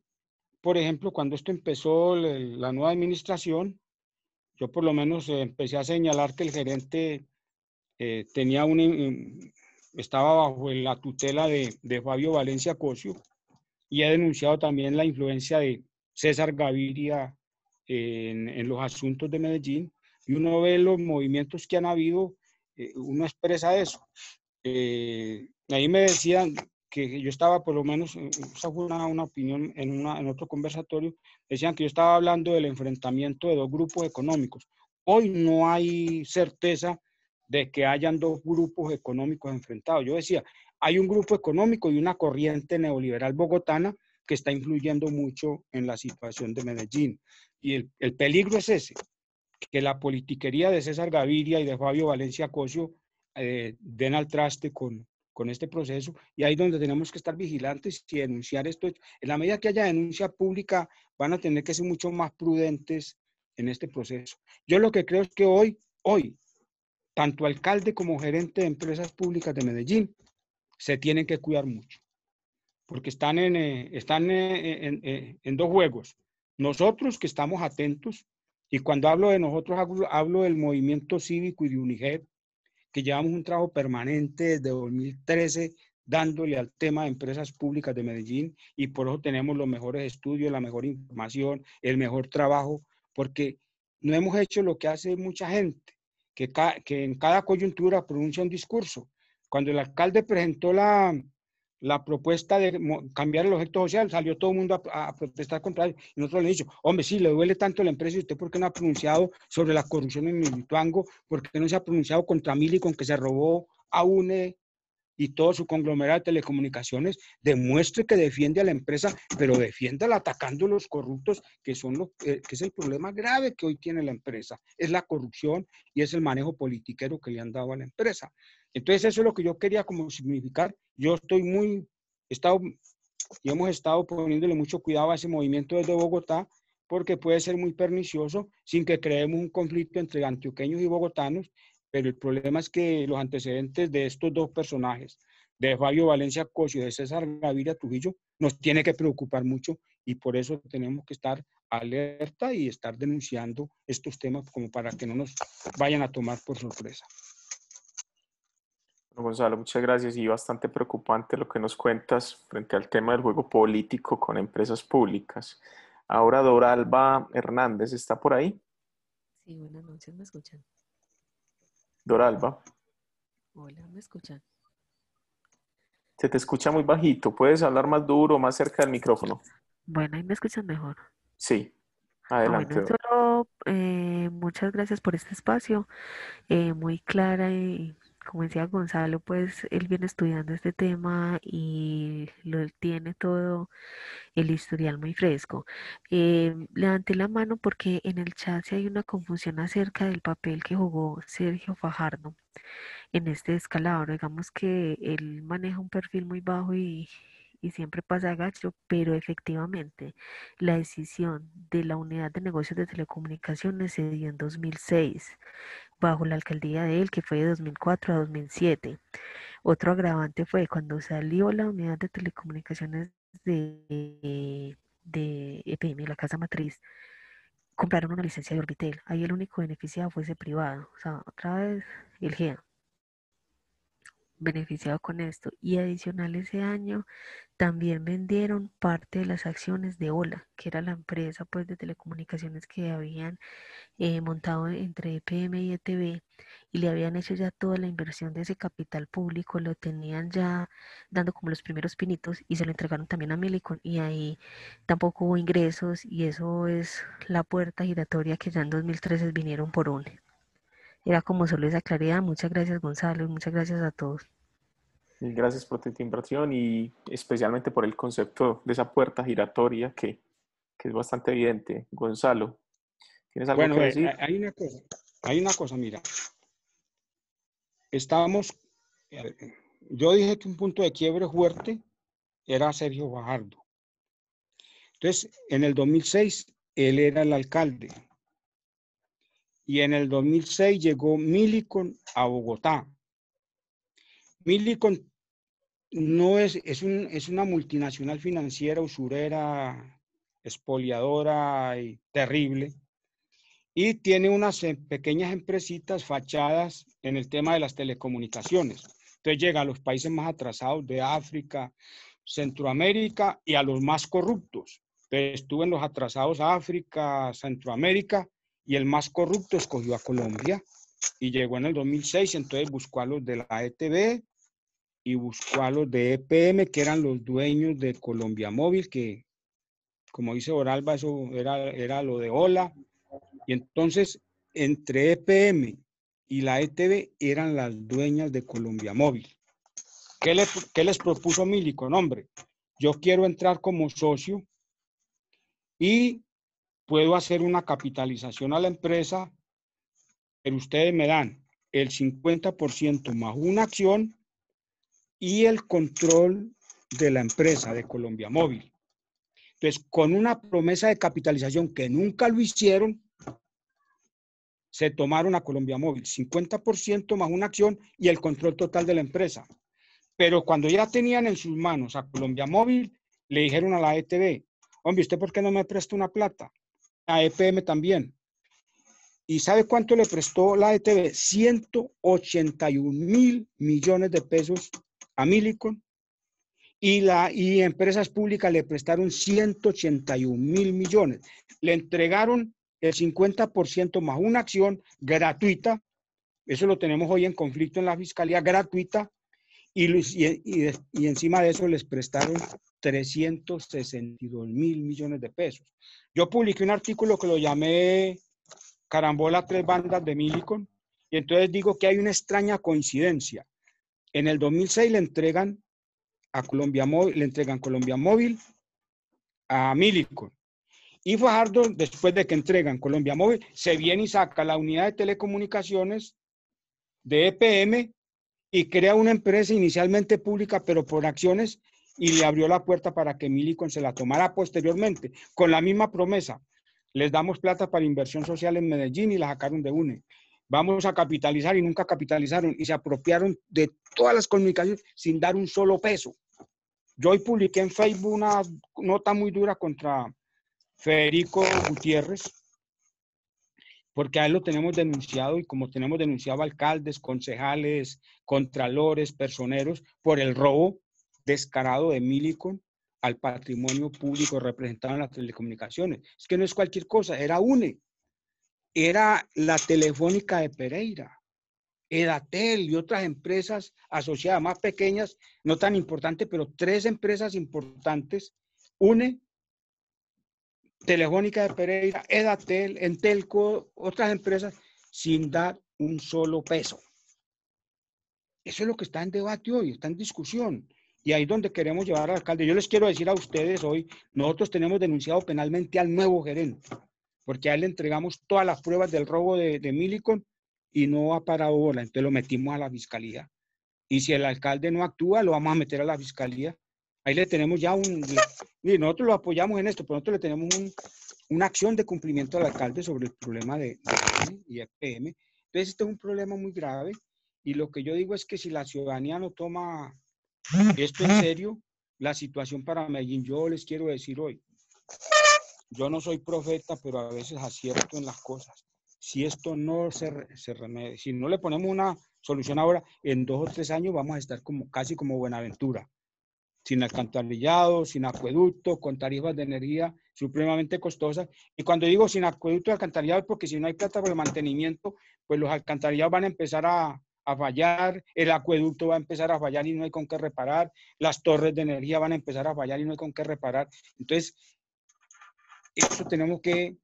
por ejemplo, cuando esto empezó la nueva administración, yo por lo menos empecé a señalar que el gerente tenía estaba bajo la tutela de Fabio Valencia Cosio, y he denunciado también la influencia de César Gaviria en los asuntos de Medellín, y uno ve los movimientos que han habido, uno expresa eso. Ahí me decían que yo estaba, por lo menos, esa fue una opinión en otro conversatorio, decían que yo estaba hablando del enfrentamiento de dos grupos económicos. Hoy no hay certeza de que hayan dos grupos económicos enfrentados. Yo decía, hay un grupo económico y una corriente neoliberal bogotana que está influyendo mucho en la situación de Medellín. Y el peligro es ese, que la politiquería de César Gaviria y de Fabio Valencia Cosio den al traste con este proceso, y ahí es donde tenemos que estar vigilantes y denunciar esto. En la medida que haya denuncia pública, van a tener que ser mucho más prudentes en este proceso. Yo lo que creo es que hoy, tanto alcalde como gerente de empresas públicas de Medellín se tienen que cuidar mucho, porque están en dos juegos. Nosotros que estamos atentos, y cuando hablo de nosotros hablo del movimiento cívico y de UNIGED, que llevamos un trabajo permanente desde 2013 dándole al tema de empresas públicas de Medellín, y por eso tenemos los mejores estudios, la mejor información, el mejor trabajo, porque no hemos hecho lo que hace mucha gente, que en cada coyuntura pronuncia un discurso. Cuando el alcalde presentó la propuesta de cambiar el objeto social, salió todo el mundo a protestar contra él. Y nosotros le hemos dicho, hombre, sí, le duele tanto a la empresa, ¿y usted por qué no ha pronunciado sobre la corrupción en Hidroituango? ¿Por qué no se ha pronunciado contra Millicom, que se robó a UNE y todo su conglomerado de telecomunicaciones? Demuestre que defiende a la empresa, pero defiéndala atacando a los corruptos, que es el problema grave que hoy tiene la empresa. Es la corrupción y es el manejo politiquero que le han dado a la empresa. Entonces eso es lo que yo quería como significar. Yo hemos estado poniéndole mucho cuidado a ese movimiento desde Bogotá, porque puede ser muy pernicioso sin que creemos un conflicto entre antioqueños y bogotanos, pero el problema es que los antecedentes de estos dos personajes, de Fabio Valencia Cosio y de César Gaviria Trujillo, nos tiene que preocupar mucho, y por eso tenemos que estar alerta y estar denunciando estos temas como para que no nos vayan a tomar por sorpresa. Bueno, Gonzalo, muchas gracias, y bastante preocupante lo que nos cuentas frente al tema del juego político con empresas públicas. Ahora Doralba Hernández, ¿está por ahí? Sí, buenas noches, ¿me escuchan? Doralba, Hola, ¿me escuchan? se te escucha muy bajito. ¿Puedes hablar más duro, más cerca del micrófono? Bueno, ahí me escuchan mejor. Sí, Bueno, adelante. solo muchas gracias por este espacio, muy clara, y como decía Gonzalo, pues él viene estudiando este tema y lo tiene todo el historial muy fresco. Levanté la mano porque en el chat sí hay una confusión acerca del papel que jugó Sergio Fajardo en este descalabro. Digamos que él maneja un perfil muy bajo y siempre pasa gacho, pero efectivamente la decisión de la unidad de negocios de telecomunicaciones se dio en 2006, bajo la alcaldía de él, que fue de 2004 a 2007. Otro agravante fue cuando salió la unidad de telecomunicaciones de EPM, la casa matriz, compraron una licencia de Orbitel. Ahí el único beneficiado fue ese privado, o sea, otra vez el GEA beneficiado con esto. Y adicional, ese año también vendieron parte de las acciones de Ola, que era la empresa pues de telecomunicaciones que habían montado entre EPM y ETV, y le habían hecho ya toda la inversión de ese capital público, lo tenían ya dando como los primeros pinitos, y se lo entregaron también a Millicom, y ahí tampoco hubo ingresos, y eso es la puerta giratoria que ya en 2013 vinieron por UNE. Era como solo esa claridad. Muchas gracias, Gonzalo, y muchas gracias a todos. Y gracias por tu inversión y especialmente por el concepto de esa puerta giratoria que es bastante evidente. Gonzalo, ¿tienes algo Bueno, que decir? hay una cosa, mira, estábamos, eh, yo dije que un punto de quiebre fuerte era Sergio Fajardo. Entonces, en el 2006, él era el alcalde. Y en el 2006 llegó Millicom a Bogotá. Millicom no es una multinacional financiera, usurera, expoliadora y terrible. Y tiene unas pequeñas empresitas fachadas en el tema de las telecomunicaciones. Entonces llega a los países más atrasados de África, Centroamérica y a los más corruptos. Entonces estuvo en los atrasados África, Centroamérica y el más corrupto escogió a Colombia y llegó en el 2006, entonces buscó a los de la ETB y buscó a los de EPM, que eran los dueños de Colombia Móvil, que como dice Oralba, eso era lo de Hola. Y entonces, entre EPM y la ETB eran las dueñas de Colombia Móvil. ¿Qué les propuso Millicom? Hombre, yo quiero entrar como socio y puedo hacer una capitalización a la empresa, pero ustedes me dan el 50% más una acción y el control de la empresa de Colombia Móvil. Entonces, con una promesa de capitalización que nunca lo hicieron, se tomaron a Colombia Móvil, 50% más una acción y el control total de la empresa. Pero cuando ya tenían en sus manos a Colombia Móvil, le dijeron a la ETB, hombre, ¿usted por qué no me presta una plata? A EPM también. ¿Y sabe cuánto le prestó la ETB? 181.000 millones de pesos a Millicom y empresas públicas le prestaron 181.000 millones. Le entregaron el 50% más una acción gratuita, eso lo tenemos hoy en conflicto en la fiscalía, gratuita, y encima de eso les prestaron 362.000 millones de pesos. Yo publiqué un artículo que lo llamé Carambola 3 bandas de Millicom, y entonces digo que hay una extraña coincidencia. En el 2006 le entregan Colombia Móvil a Millicom. Y Fajardo, después de que entregan Colombia Móvil, se viene y saca la unidad de telecomunicaciones de EPM y crea una empresa inicialmente pública, pero por acciones, y le abrió la puerta para que Millicom se la tomara posteriormente, con la misma promesa. Les damos plata para inversión social en Medellín y la sacaron de UNE. Vamos a capitalizar y nunca capitalizaron y se apropiaron de todas las comunicaciones sin dar un solo peso. Yo hoy publiqué en Facebook una nota muy dura contra Federico Gutiérrez, porque a él lo tenemos denunciado y como tenemos denunciado alcaldes, concejales, contralores, personeros, por el robo descarado de Millicom al patrimonio público representado en las telecomunicaciones. Es que no es cualquier cosa, era UNE, era la Telefónica de Pereira, Edatel y otras empresas asociadas más pequeñas, no tan importantes, pero 3 empresas importantes, UNE, Telefónica de Pereira, Edatel, Entelco, otras empresas, sin dar un solo peso. Eso es lo que está en debate hoy, está en discusión. Y ahí es donde queremos llevar al alcalde. Yo les quiero decir a ustedes hoy, nosotros tenemos denunciado penalmente al nuevo gerente, porque a él le entregamos todas las pruebas del robo de Millicom y no ha parado bola. Entonces lo metimos a la fiscalía. Y si el alcalde no actúa, lo vamos a meter a la fiscalía. Ahí le tenemos ya y nosotros lo apoyamos en esto, pero nosotros le tenemos una acción de cumplimiento al alcalde sobre el problema de y EPM. Entonces, este es un problema muy grave y lo que yo digo es que si la ciudadanía no toma esto en serio, la situación para Medellín, yo les quiero decir hoy, yo no soy profeta, pero a veces acierto en las cosas. Si esto no se remedia, si no le ponemos una solución ahora, en 2 o 3 años vamos a estar casi como Buenaventura, sin alcantarillado, sin acueducto, con tarifas de energía supremamente costosas. Y cuando digo sin acueducto y alcantarillado, es porque si no hay plata para el mantenimiento, pues los alcantarillados van a empezar a fallar, el acueducto va a empezar a fallar y no hay con qué reparar, las torres de energía van a empezar a fallar y no hay con qué reparar. Entonces, eso tenemos que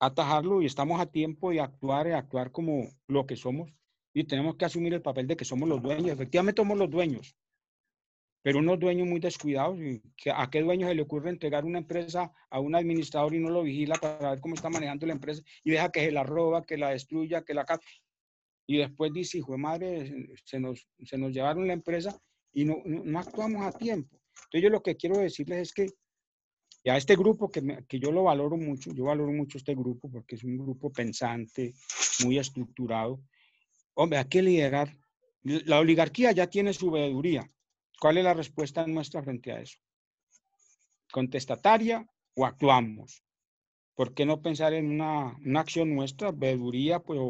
atajarlo y estamos a tiempo de actuar como lo que somos, y tenemos que asumir el papel de que somos los dueños. Efectivamente somos los dueños, pero unos dueños muy descuidados. ¿A qué dueño se le ocurre entregar una empresa a un administrador y no lo vigila para ver cómo está manejando la empresa y deja que se la roba, que la destruya, que la... Y después dice, hijo de madre, se nos llevaron la empresa y no actuamos a tiempo. Entonces yo lo que quiero decirles es que a este grupo que yo lo valoro mucho este grupo porque es un grupo pensante, muy estructurado. Hombre, hay que liderar. La oligarquía ya tiene su veeduría. ¿Cuál es la respuesta nuestra frente a eso? ¿Contestataria o actuamos? ¿Por qué no pensar en una acción nuestra, veeduría, pues,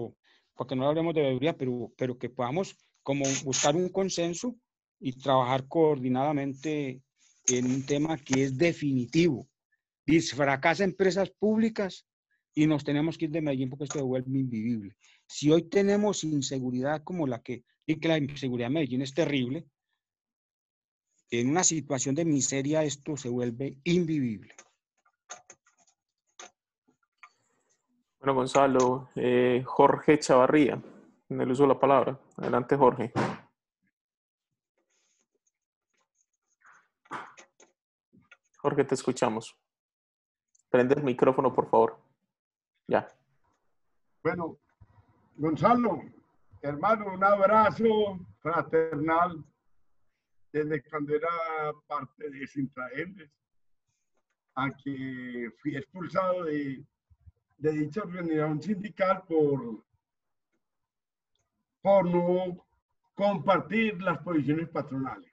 porque no hablemos de veeduría, pero que podamos como buscar un consenso y trabajar coordinadamente en un tema que es definitivo? Dice, fracasa empresas públicas y nos tenemos que ir de Medellín porque esto se vuelve invivible. Si hoy tenemos inseguridad como y que la inseguridad de Medellín es terrible, en una situación de miseria esto se vuelve invivible. Bueno, Gonzalo, Jorge Chavarría, en el uso de la palabra. Adelante, Jorge. Jorge, te escuchamos. Prende el micrófono, por favor. Ya. Bueno, Gonzalo, hermano, un abrazo fraternal desde cuando era parte de Sintraendes, a que fui expulsado de dicha organización sindical por no compartir las posiciones patronales.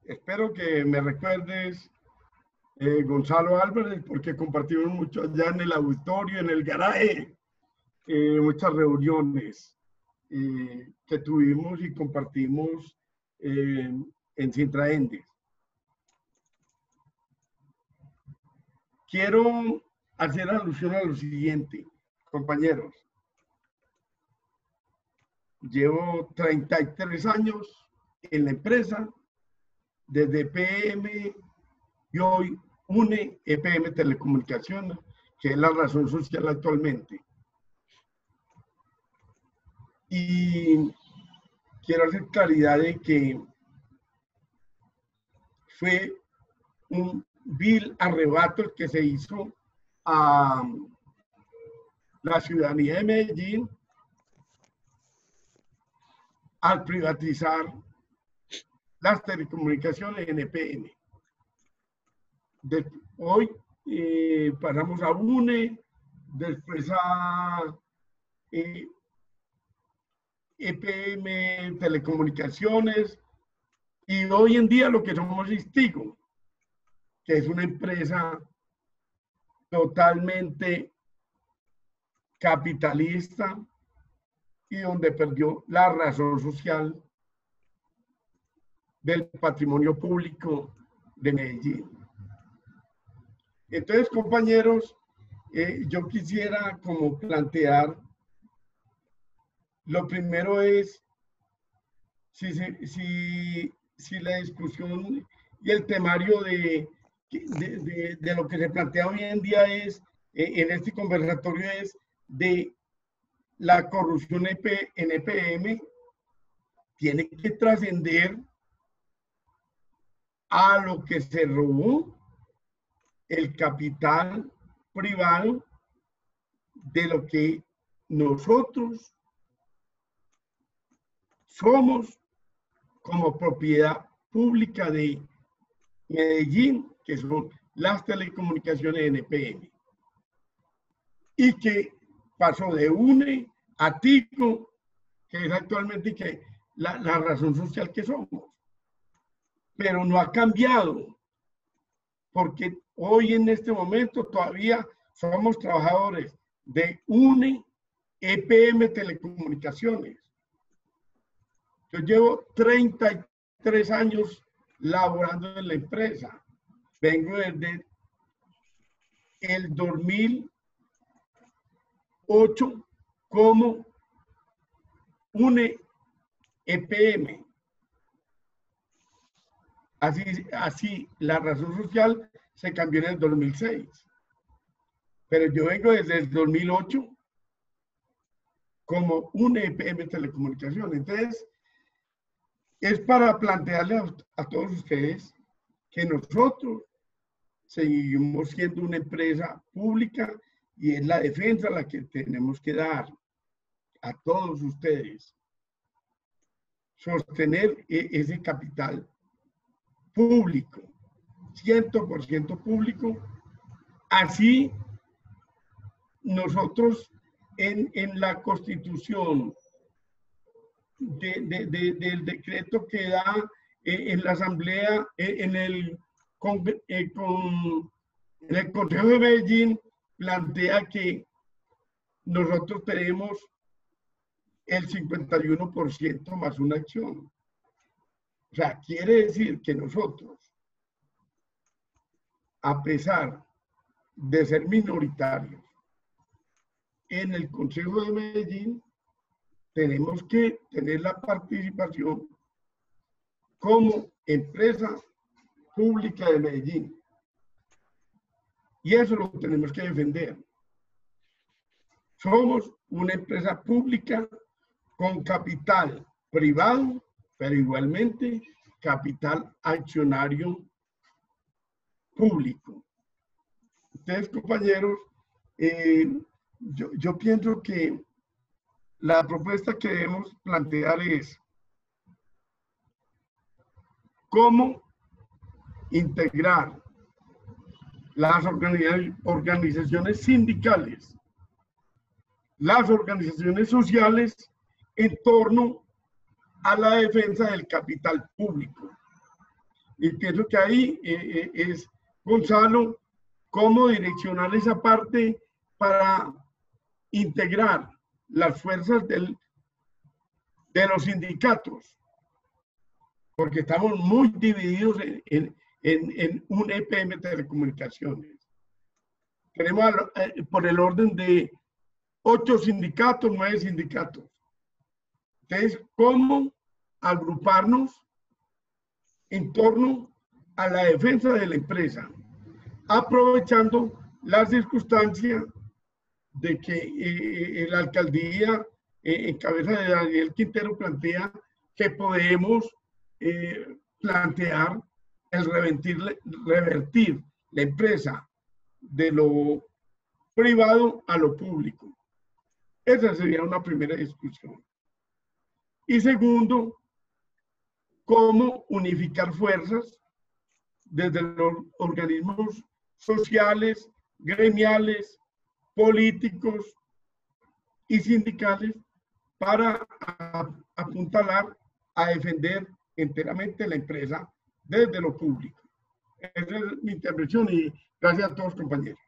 Espero que me recuerdes, Gonzalo Álvarez, porque compartimos mucho allá en el auditorio, en el garaje, muchas reuniones que tuvimos y compartimos en Sintraendes. Quiero hacer alusión a lo siguiente, compañeros. Llevo 33 años en la empresa, desde EPM y hoy UNE EPM Telecomunicaciones, que es la razón social actualmente. Y quiero hacer claridad de que fue un vil arrebato el que se hizo a la ciudadanía de Medellín al privatizar las telecomunicaciones en EPM. Hoy pasamos a UNE, después a EPM Telecomunicaciones y hoy en día lo que somos es Tigo, que es una empresa totalmente capitalista y donde perdió la razón social del patrimonio público de Medellín. Entonces, compañeros, yo quisiera como plantear, lo primero es si la discusión y el temario de lo que se plantea hoy en día es, en este conversatorio, es de la corrupción en EPM, tiene que trascender a lo que se robó el capital privado de lo que nosotros somos como propiedad pública de Medellín, que son las telecomunicaciones en EPM, y que pasó de UNE a Tigo, que es actualmente que la razón social que somos. Pero no ha cambiado, porque hoy en este momento todavía somos trabajadores de UNE EPM Telecomunicaciones. Yo llevo 33 años laborando en la empresa. Vengo desde el 2008 como UNE EPM. Así la razón social se cambió en el 2006. Pero yo vengo desde el 2008 como un EPM Telecomunicaciones. Entonces, es para plantearle a todos ustedes que nosotros seguimos siendo una empresa pública y es la defensa la que tenemos que dar a todos ustedes. Sostener ese capital público, 100% público. Así nosotros en la Constitución del decreto que da en la Asamblea, en el Consejo de Medellín, plantea que nosotros tenemos el 51% más una acción. O sea, quiere decir que nosotros, a pesar de ser minoritarios en el Consejo de Medellín, tenemos que tener la participación como empresa pública de Medellín. Y eso lo tenemos que defender. Somos una empresa pública con capital privado, pero igualmente capital accionario público. Ustedes, compañeros, yo pienso que la propuesta que debemos plantear es cómo integrar las organizaciones sindicales, las organizaciones sociales en torno a la defensa del capital público. Y pienso que ahí es, Gonzalo, cómo direccionar esa parte para integrar las fuerzas de los sindicatos, porque estamos muy divididos en un EPM Telecomunicaciones. Tenemos por el orden de 8 sindicatos, 9 sindicatos. Entonces, ¿cómo agruparnos en torno a la defensa de la empresa, aprovechando las circunstancias de que la alcaldía, en cabeza de Daniel Quintero, plantea que podemos plantear el revertir la empresa de lo privado a lo público? Esa sería una primera discusión. Y segundo, cómo unificar fuerzas desde los organismos sociales, gremiales, políticos y sindicales para apuntalar a defender enteramente la empresa desde lo público. Esa es mi intervención y gracias a todos, compañeros.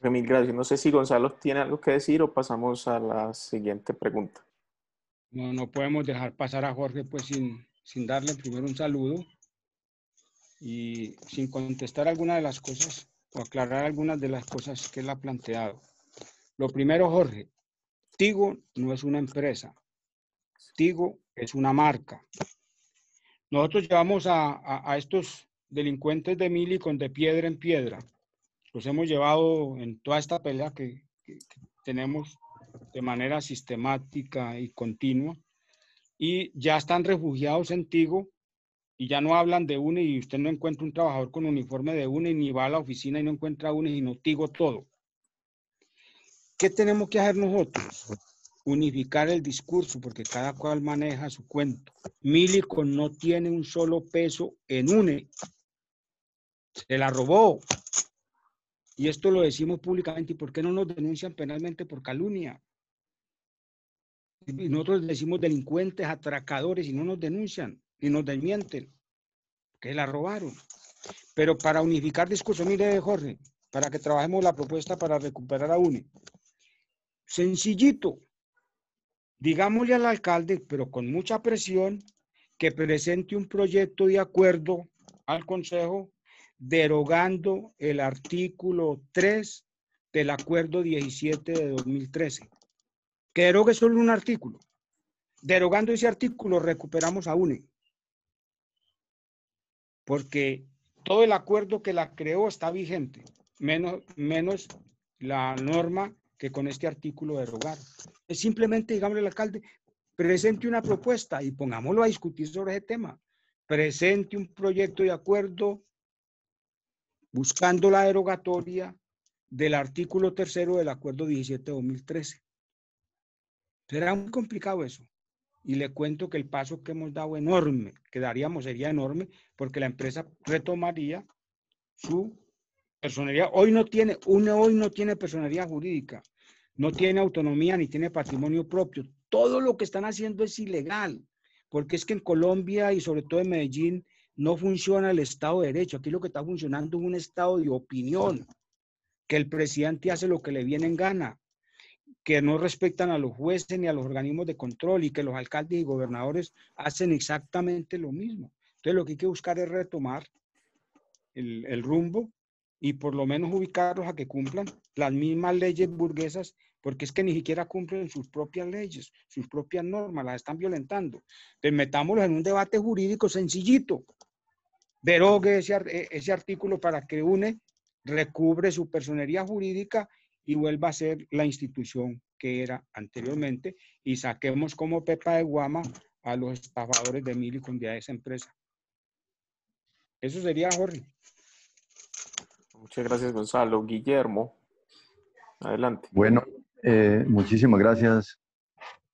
Mil gracias. No sé si Gonzalo tiene algo que decir o pasamos a la siguiente pregunta. No podemos dejar pasar a Jorge pues sin darle primero un saludo y sin contestar algunas de las cosas o aclarar algunas de las cosas que él ha planteado. Lo primero, Jorge, Tigo no es una empresa, Tigo es una marca. Nosotros llevamos a estos delincuentes de Millicom de piedra en piedra. Los hemos llevado en toda esta pelea que tenemos de manera sistemática y continua, y ya están refugiados en Tigo y ya no hablan de UNE, y usted no encuentra un trabajador con uniforme de UNE ni va a la oficina y no encuentra UNE, sino Tigo todo. ¿Qué tenemos que hacer nosotros? Unificar el discurso, porque cada cual maneja su cuento. Millicom no tiene un solo peso en UNE. Se la robó. Y esto lo decimos públicamente. ¿Y por qué no nos denuncian penalmente por calumnia? Y nosotros decimos delincuentes, atracadores, y no nos denuncian, ni nos desmienten, que la robaron. Pero para unificar discurso, mire, Jorge, para que trabajemos la propuesta para recuperar a UNE. Sencillito. Digámosle al alcalde, pero con mucha presión, que presente un proyecto de acuerdo al Consejo derogando el artículo 3 del acuerdo 17 de 2013. Que derogue solo un artículo. Derogando ese artículo recuperamos a UNE. Porque todo el acuerdo que la creó está vigente, menos la norma que con este artículo derogar. Es simplemente, digámosle al alcalde, presente una propuesta y pongámoslo a discutir sobre ese tema. Presente un proyecto de acuerdo buscando la derogatoria del artículo 3º del acuerdo 17-2013. Será muy complicado eso. Y le cuento que el paso que hemos dado enorme, que daríamos sería enorme, porque la empresa retomaría su personería. Hoy no tiene personería jurídica, no tiene autonomía ni tiene patrimonio propio. Todo lo que están haciendo es ilegal, porque es que en Colombia y sobre todo en Medellín no funciona el Estado de Derecho. Aquí lo que está funcionando es un Estado de opinión, que el presidente hace lo que le viene en gana, que no respetan a los jueces ni a los organismos de control y que los alcaldes y gobernadores hacen exactamente lo mismo. Entonces lo que hay que buscar es retomar el rumbo y por lo menos ubicarlos a que cumplan las mismas leyes burguesas, porque es que ni siquiera cumplen sus propias leyes, sus propias normas, las están violentando. Entonces metámoslos en un debate jurídico sencillito. Derogue ese artículo para que UNE recubre su personería jurídica y vuelva a ser la institución que era anteriormente y saquemos como pepa de guama a los estafadores de Millicom de esa empresa. Eso sería, Jorge. Muchas gracias, Gonzalo. Guillermo, adelante. Bueno, muchísimas gracias.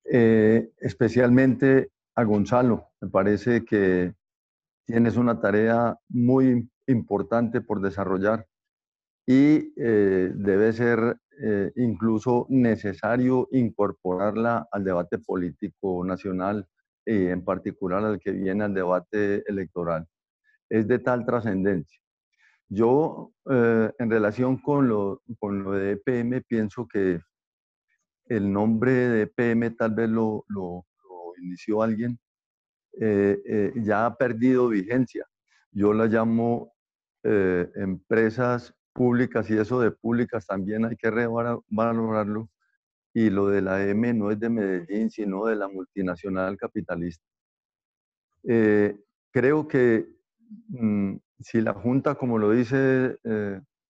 Especialmente a Gonzalo. Me parece que tienes una tarea muy importante por desarrollar y debe ser incluso necesario incorporarla al debate político nacional y en particular al que viene al debate electoral. Es de tal trascendencia. Yo, en relación con lo de EPM, pienso que el nombre de EPM tal vez lo inició alguien, ya ha perdido vigencia. Yo la llamo empresas públicas y eso de públicas también hay que revalorarlo. Y lo de la M no es de Medellín, sino de la multinacional capitalista. Creo que si la Junta, como lo dice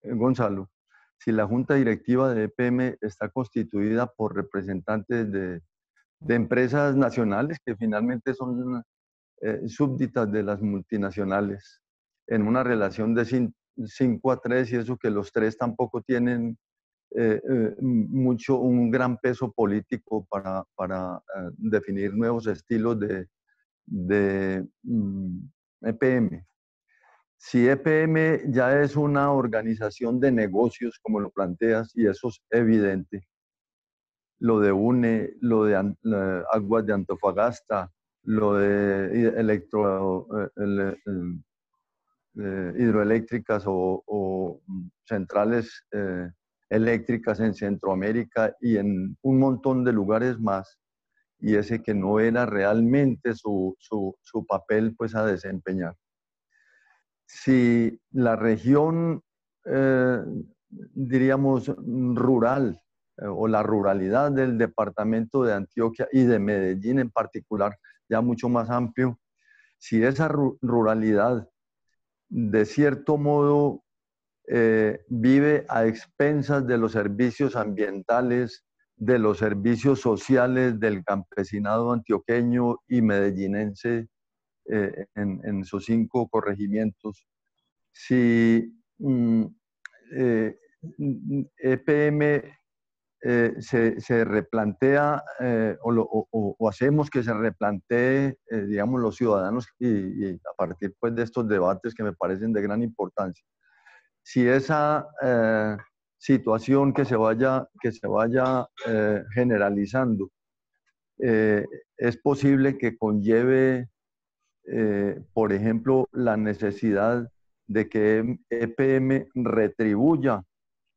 Gonzalo, si la Junta Directiva de EPM está constituida por representantes de empresas nacionales que finalmente son súbditas de las multinacionales en una relación de 5-3 y eso que los tres tampoco tienen un gran peso político para definir nuevos estilos de EPM. Si EPM ya es una organización de negocios, como lo planteas, y eso es evidente, lo de UNE, lo de Aguas de Antofagasta, lo de hidroeléctricas o centrales eléctricas en Centroamérica y en un montón de lugares más, y ese que no era realmente su papel pues a desempeñar. Si la región, diríamos, rural, o la ruralidad del departamento de Antioquia y de Medellín en particular, ya mucho más amplio, si esa ruralidad de cierto modo vive a expensas de los servicios ambientales, de los servicios sociales del campesinado antioqueño y medellinense en sus 5 corregimientos, si EPM se replantea o hacemos que se replantee, digamos, los ciudadanos y a partir pues, de estos debates que me parecen de gran importancia. Si esa situación que se vaya generalizando es posible que conlleve, por ejemplo, la necesidad de que EPM retribuya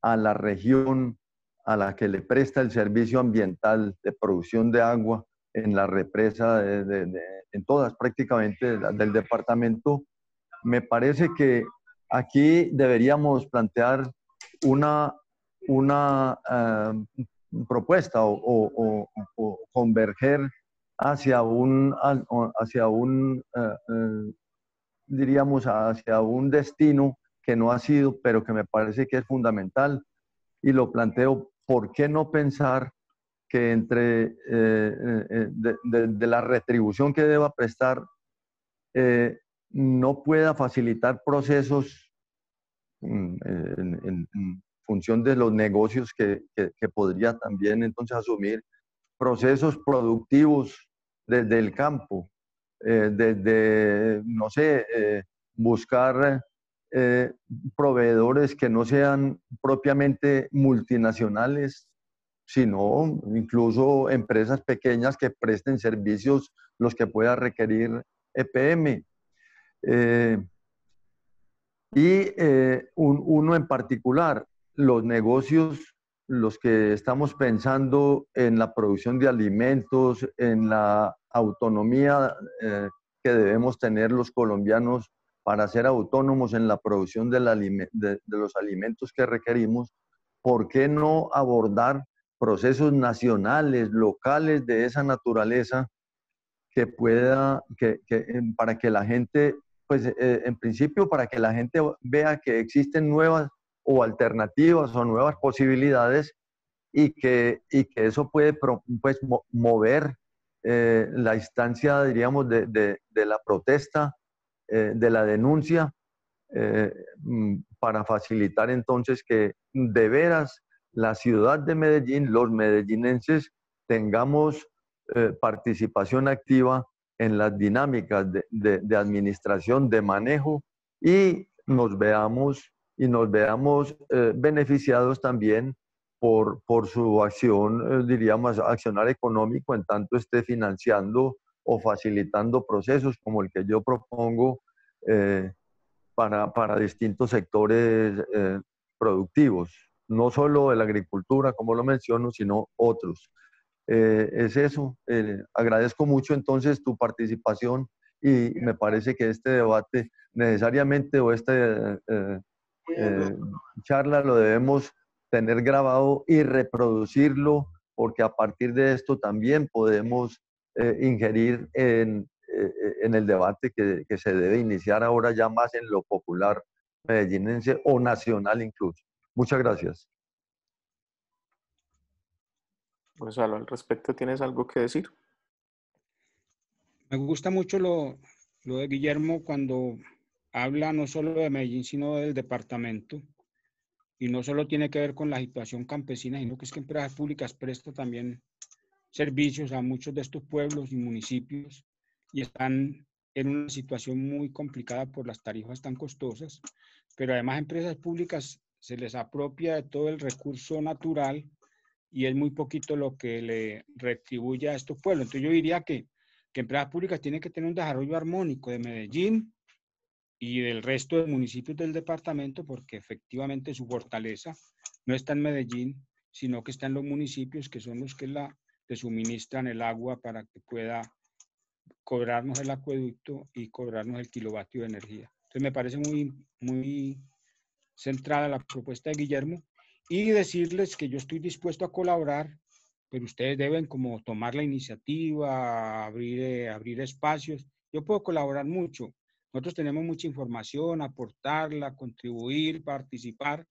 a la región a la que le presta el servicio ambiental de producción de agua en la represa, en todas prácticamente del departamento. Me parece que aquí deberíamos plantear una propuesta o converger diríamos, hacia un destino que no ha sido, pero que me parece que es fundamental. Y lo planteo ¿por qué no pensar que entre de la retribución que deba prestar no pueda facilitar procesos en función de los negocios que podría también entonces asumir procesos productivos desde el campo, desde, no sé, buscar proveedores que no sean propiamente multinacionales, sino incluso empresas pequeñas que presten servicios los que pueda requerir EPM. Uno en particular, los negocios, los que estamos pensando en la producción de alimentos, en la autonomía que debemos tener los colombianos para ser autónomos en la producción de los alimentos que requerimos, ¿por qué no abordar procesos nacionales, locales de esa naturaleza que pueda, para que la gente, pues en principio para que la gente vea que existen nuevas o alternativas o nuevas posibilidades y que eso puede pues, mover la instancia, diríamos, de la protesta, de la denuncia, para facilitar entonces que de veras la ciudad de Medellín, los medellinenses, tengamos participación activa en las dinámicas de administración, de manejo, y nos veamos beneficiados también por su acción, diríamos, accionar económico, en tanto esté financiando o facilitando procesos como el que yo propongo para distintos sectores productivos, no solo de la agricultura, como lo menciono, sino otros. Es eso. Agradezco mucho entonces tu participación y me parece que este debate necesariamente o esta charla lo debemos tener grabado y reproducirlo, porque a partir de esto también podemos ingerir en el debate que se debe iniciar ahora ya más en lo popular medellinense o nacional incluso. Muchas gracias. Gonzalo, al respecto, ¿tienes algo que decir? Me gusta mucho lo de Guillermo cuando habla no solo de Medellín, sino del departamento. Y no solo tiene que ver con la situación campesina, sino que es que empresas públicas prestan también servicios a muchos de estos pueblos y municipios y están en una situación muy complicada por las tarifas tan costosas. Pero además empresas públicas se les apropia de todo el recurso natural y es muy poquito lo que le retribuye a estos pueblos. Entonces yo diría que empresas públicas tienen que tener un desarrollo armónico de Medellín y del resto de municipios del departamento, porque efectivamente su fortaleza no está en Medellín, sino que está en los municipios, que son los que le suministran el agua para que pueda cobrarnos el acueducto y cobrarnos el kilovatio de energía. Entonces me parece muy centrada la propuesta de Guillermo, y decirles que yo estoy dispuesto a colaborar, pero ustedes deben como tomar la iniciativa, abrir espacios. Yo puedo colaborar mucho. Nosotros tenemos mucha información, aportarla, contribuir, participar,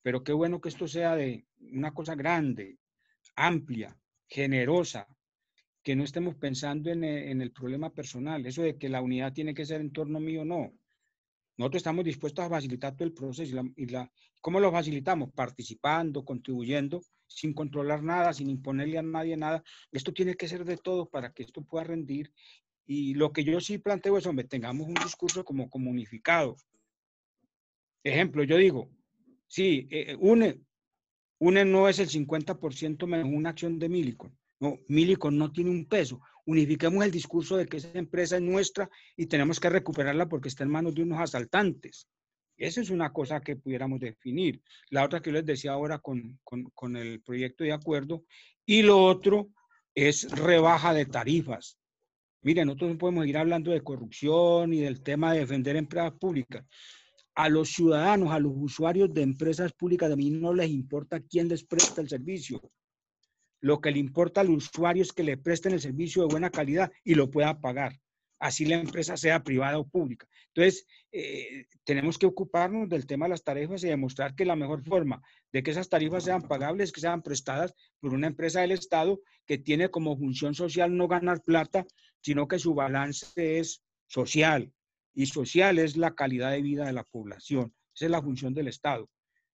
pero qué bueno que esto sea de una cosa grande, amplia, generosa, que no estemos pensando en el problema personal. Eso de que la unidad tiene que ser en torno mío, no. Nosotros estamos dispuestos a facilitar todo el proceso. ¿Cómo lo facilitamos? Participando, contribuyendo, sin controlar nada, sin imponerle a nadie nada. Esto tiene que ser de todos para que esto pueda rendir. Y lo que yo sí planteo es, hombre, tengamos un discurso como unificado. Ejemplo, yo digo, sí, UNE no es el 50% menos una acción de Millicom. No, Millicom no tiene un peso. Unifiquemos el discurso de que esa empresa es nuestra y tenemos que recuperarla porque está en manos de unos asaltantes. Esa es una cosa que pudiéramos definir. La otra que yo les decía ahora con el proyecto de acuerdo. Y lo otro es rebaja de tarifas. Miren, nosotros no podemos ir hablando de corrupción y del tema de defender empresas públicas. A los ciudadanos, a los usuarios de empresas públicas, a mí no les importa quién les presta el servicio. Lo que le importa al usuario es que le presten el servicio de buena calidad y lo pueda pagar. así la empresa sea privada o pública. Entonces, tenemos que ocuparnos del tema de las tarifas y demostrar que la mejor forma de que esas tarifas sean pagables, que sean prestadas por una empresa del Estado que tiene como función social no ganar plata, sino que su balance es social, y social es la calidad de vida de la población. Esa es la función del Estado,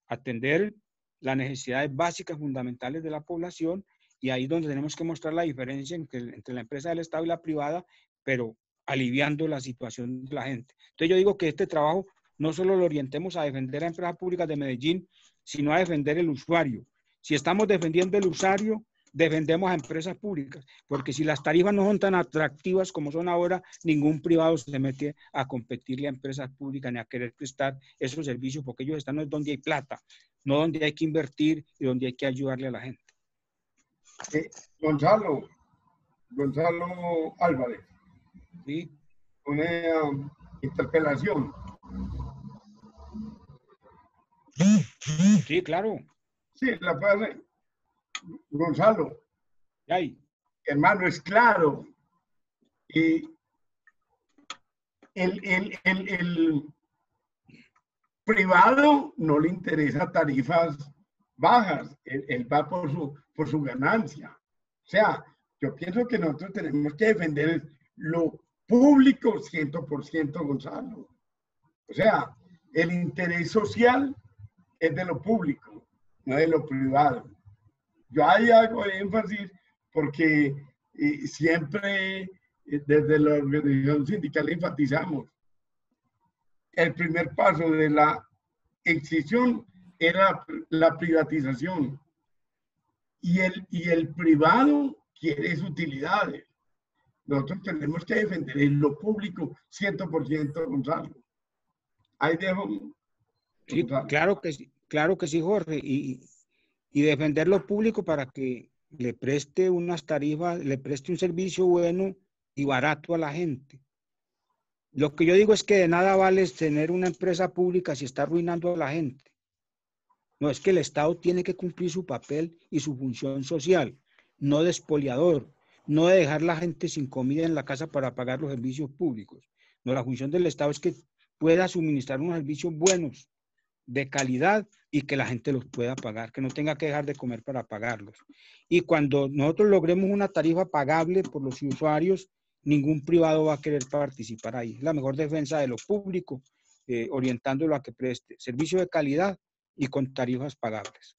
atender las necesidades básicas fundamentales de la población, y ahí es donde tenemos que mostrar la diferencia entre la empresa del Estado y la privada, pero aliviando la situación de la gente. Entonces yo digo que este trabajo no solo lo orientemos a defender a empresas públicas de Medellín, sino a defender el usuario. Si estamos defendiendo el usuario, defendemos a empresas públicas, porque si las tarifas no son tan atractivas como son ahora, ningún privado se mete a competirle a empresas públicas ni a querer prestar esos servicios, porque ellos están donde hay plata, no donde hay que invertir y donde hay que ayudarle a la gente. Gonzalo Álvarez, ¿Sí? una interpelación. Sí, claro. Sí, la puede hacer. Gonzalo, Ahí. hermano, es claro. Y el privado no le interesa tarifas bajas, él va por su ganancia. O sea, yo pienso que nosotros tenemos que defender lo público 100%, Gonzalo. O sea, el interés social es de lo público, no de lo privado. Yo ahí hago énfasis porque siempre desde la organización sindical enfatizamos. El primer paso de la extinción era la privatización. Y el privado quiere utilidades. Nosotros tenemos que defender en lo público 100%, Gonzalo. Ahí dejo. Sí, claro que sí, Jorge. Y defender lo público para que le preste unas tarifas, le preste un servicio bueno y barato a la gente. Lo que yo digo es que de nada vale tener una empresa pública si está arruinando a la gente. No, es que el Estado tiene que cumplir su papel y su función social, no de expoliador, no de dejar a la gente sin comida en la casa para pagar los servicios públicos. No, la función del Estado es que pueda suministrar unos servicios buenos, de calidad, y que la gente los pueda pagar, que no tenga que dejar de comer para pagarlos. Y cuando nosotros logremos una tarifa pagable por los usuarios, ningún privado va a querer participar ahí. Es la mejor defensa de lo público, orientándolo a que preste servicio de calidad y con tarifas pagables.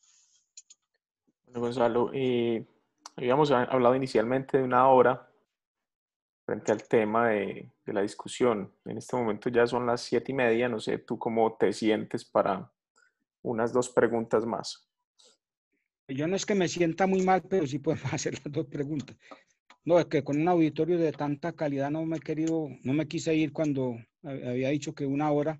Bueno, Gonzalo, habíamos hablado inicialmente de 1 hora frente al tema de la discusión. En este momento ya son las 7:30. No sé, ¿tú cómo te sientes para unas 2 preguntas más? Yo no es que me sienta muy mal, pero sí podemos hacer las 2 preguntas. No, es que con un auditorio de tanta calidad no me quise ir cuando había dicho que 1 hora,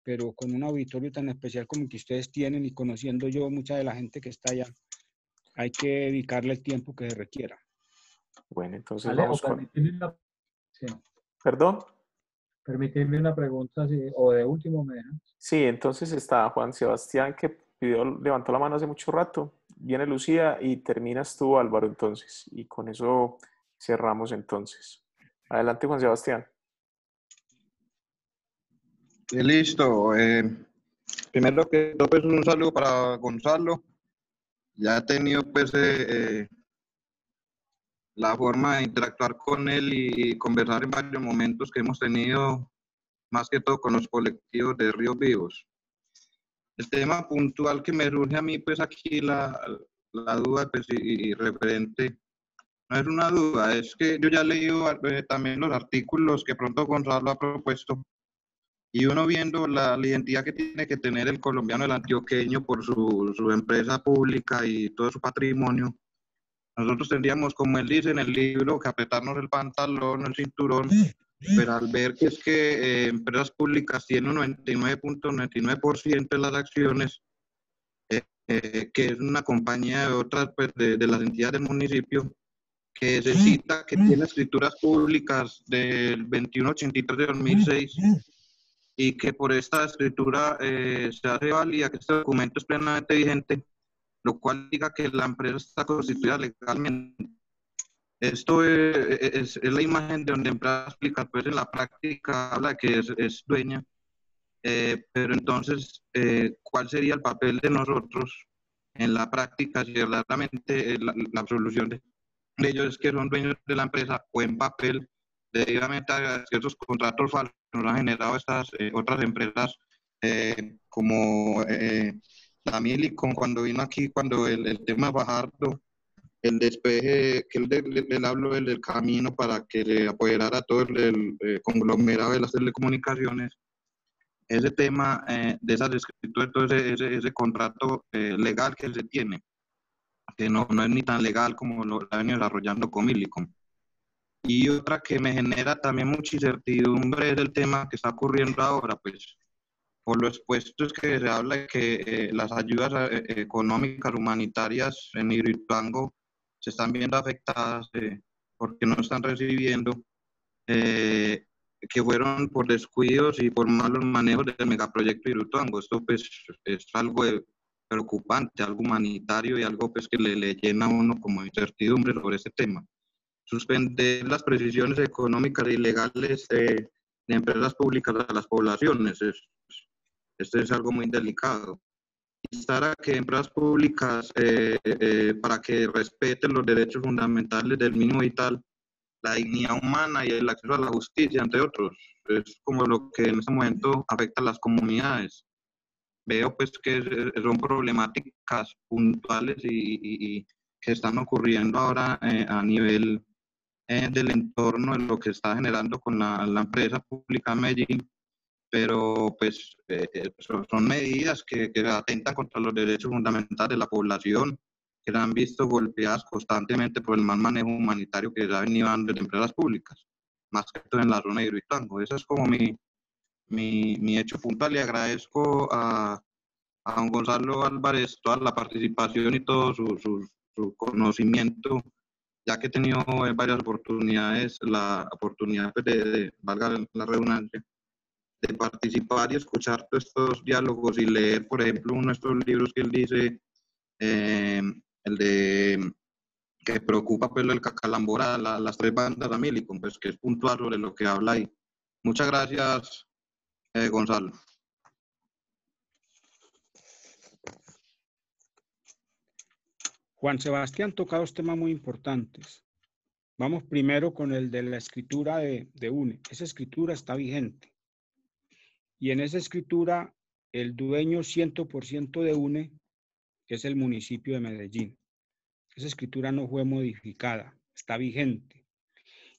pero con un auditorio tan especial como el que ustedes tienen y conociendo yo mucha de la gente que está allá, hay que dedicarle el tiempo que se requiera. Bueno, entonces Alejo, vamos con... Sí. ¿Perdón? Permíteme una pregunta, o de último me dejan. Sí, entonces está Juan Sebastián, que levantó la mano hace mucho rato. Viene Lucía y terminas tú, Álvaro, entonces. Y con eso cerramos entonces. Adelante, Juan Sebastián. Listo. Primero que todo, pues un saludo para Gonzalo. Ya he tenido pues la forma de interactuar con él y conversar en varios momentos que hemos tenido, más que todo con los colectivos de Ríos Vivos. El tema puntual que me surge a mí, pues aquí la duda, pues y referente, no es una duda, es que yo ya he leído también los artículos que pronto Gonzalo ha propuesto, y uno viendo la identidad que tiene que tener el colombiano, el antioqueño, por su empresa pública y todo su patrimonio, nosotros tendríamos, como él dice en el libro, que apretarnos el pantalón, el cinturón, pero al ver que es que empresas públicas tienen un 99.99% de las acciones, que es una compañía de otras, pues de las entidades del municipio, que se cita que tiene escrituras públicas del 2183 de 2006, y que por esta escritura se hace válida que este documento es plenamente vigente, lo cual diga que la empresa está constituida legalmente. Esto es la imagen de donde empresas públicas, pues en la práctica habla de que es dueña, pero entonces, ¿cuál sería el papel de nosotros en la práctica si verdaderamente la solución de ellos es que son dueños de la empresa o en papel, debidamente a ciertos contratos falsos nos han generado estas otras empresas como la Milicom cuando vino aquí, cuando el tema Fajardo, el despeje, que él habló del camino para que le apoderara todo el conglomerado de las telecomunicaciones, ese tema de esas escrituras, todo ese contrato legal que se tiene, que no es ni tan legal como lo ha venido desarrollando Comilicom. Y otra que me genera también mucha incertidumbre es el tema que está ocurriendo ahora, pues por lo expuesto es que se habla de que las ayudas económicas humanitarias en Hidroituango se están viendo afectadas porque no están recibiendo, que fueron por descuidos y por malos manejos del megaproyecto Hidroituango. Esto pues es algo preocupante, algo humanitario y algo pues que le llena a uno como incertidumbre sobre este tema. Suspender las precisiones económicas y legales de empresas públicas a las poblaciones. Esto es algo muy delicado. Instar a que empresas públicas, para que respeten los derechos fundamentales del mínimo vital, la dignidad humana y el acceso a la justicia, entre otros. Es como lo que en este momento afecta a las comunidades. Veo pues que son problemáticas puntuales y que están ocurriendo ahora a nivel del entorno, de lo que está generando con la empresa pública Medellín, pero pues son medidas que atentan contra los derechos fundamentales de la población, que se han visto golpeadas constantemente por el mal manejo humanitario que se ha venido dando en empresas públicas, más que todo en la zona de Hidroituango. Eso es como mi hecho puntual, y agradezco a don Gonzalo Álvarez toda la participación y todo su conocimiento, ya que he tenido varias oportunidades, la oportunidad pues, valga la redundancia, de participar y escuchar todos estos diálogos y leer, por ejemplo, uno de estos libros que él dice, el de que preocupa pues el Cacalambora, las tres bandas de Milicom, pues que es puntual sobre lo que habla ahí. Muchas gracias, Gonzalo. Juan Sebastián toca dos temas muy importantes. Vamos primero con el de la escritura de UNE. Esa escritura está vigente. Y en esa escritura, el dueño 100% de UNE es el municipio de Medellín. Esa escritura no fue modificada, está vigente.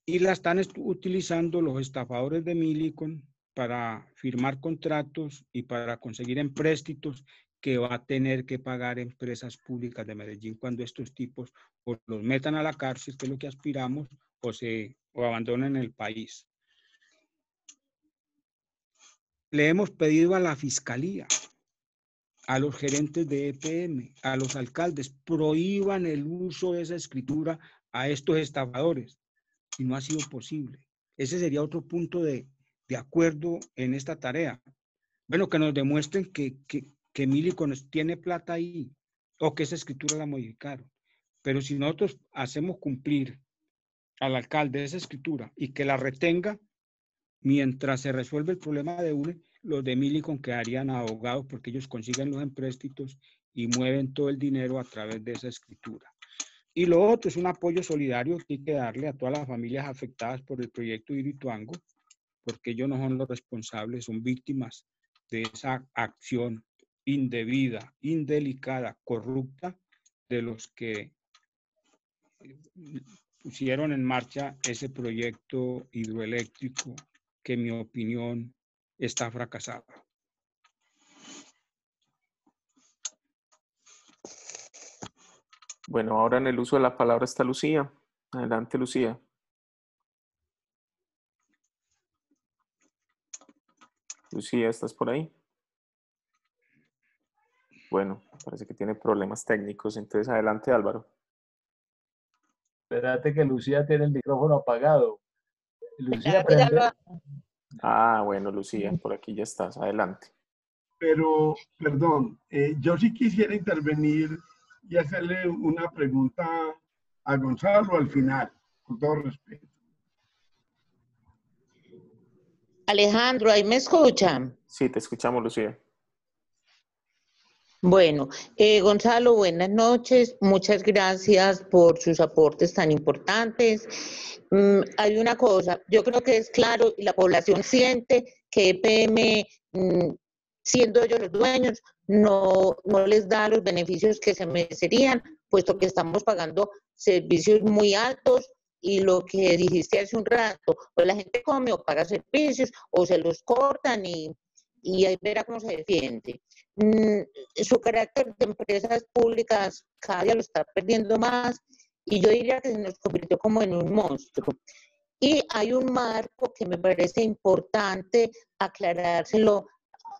Y la están utilizando los estafadores de Milicom para firmar contratos y para conseguir empréstitos que va a tener que pagar empresas públicas de Medellín cuando estos tipos o los metan a la cárcel, que es lo que aspiramos, o abandonen el país. Le hemos pedido a la Fiscalía, a los gerentes de EPM, a los alcaldes, prohíban el uso de esa escritura a estos estafadores, y no ha sido posible. Ese sería otro punto de acuerdo en esta tarea. Bueno, que nos demuestren que Milicom tiene plata ahí, o que esa escritura la modificaron. Pero si nosotros hacemos cumplir al alcalde esa escritura y que la retenga, mientras se resuelve el problema de UNE, los de Milicom quedarían ahogados porque ellos consiguen los empréstitos y mueven todo el dinero a través de esa escritura. Y lo otro es un apoyo solidario que hay que darle a todas las familias afectadas por el proyecto Hidroituango, porque ellos no son los responsables, son víctimas de esa acción indebida, indelicada, corrupta de los que pusieron en marcha ese proyecto hidroeléctrico que en mi opinión está fracasado. Bueno, ahora en el uso de la palabra está Lucía. Adelante, Lucía. Lucía, ¿estás por ahí? Bueno, parece que tiene problemas técnicos, entonces adelante, Álvaro. Espérate que Lucía tiene el micrófono apagado. Lucía, prende. Ah, bueno, Lucía, por aquí ya estás, adelante. Pero, perdón, yo sí quisiera intervenir y hacerle una pregunta a Gonzalo al final. con todo respeto. Alejandro, ¿ahí me escuchan? Sí, te escuchamos, Lucía. Bueno, Gonzalo, buenas noches. Muchas gracias por sus aportes tan importantes. Hay una cosa, yo creo que es claro y la población siente que EPM, siendo ellos los dueños, no les da los beneficios que se merecerían, puesto que estamos pagando servicios muy altos y lo que dijiste hace un rato, pues la gente come o paga servicios o se los cortan y ahí verá cómo se defiende. Su carácter de empresas públicas cada día lo está perdiendo más y yo diría que se nos convirtió como en un monstruo. Y hay un marco que me parece importante aclarárselo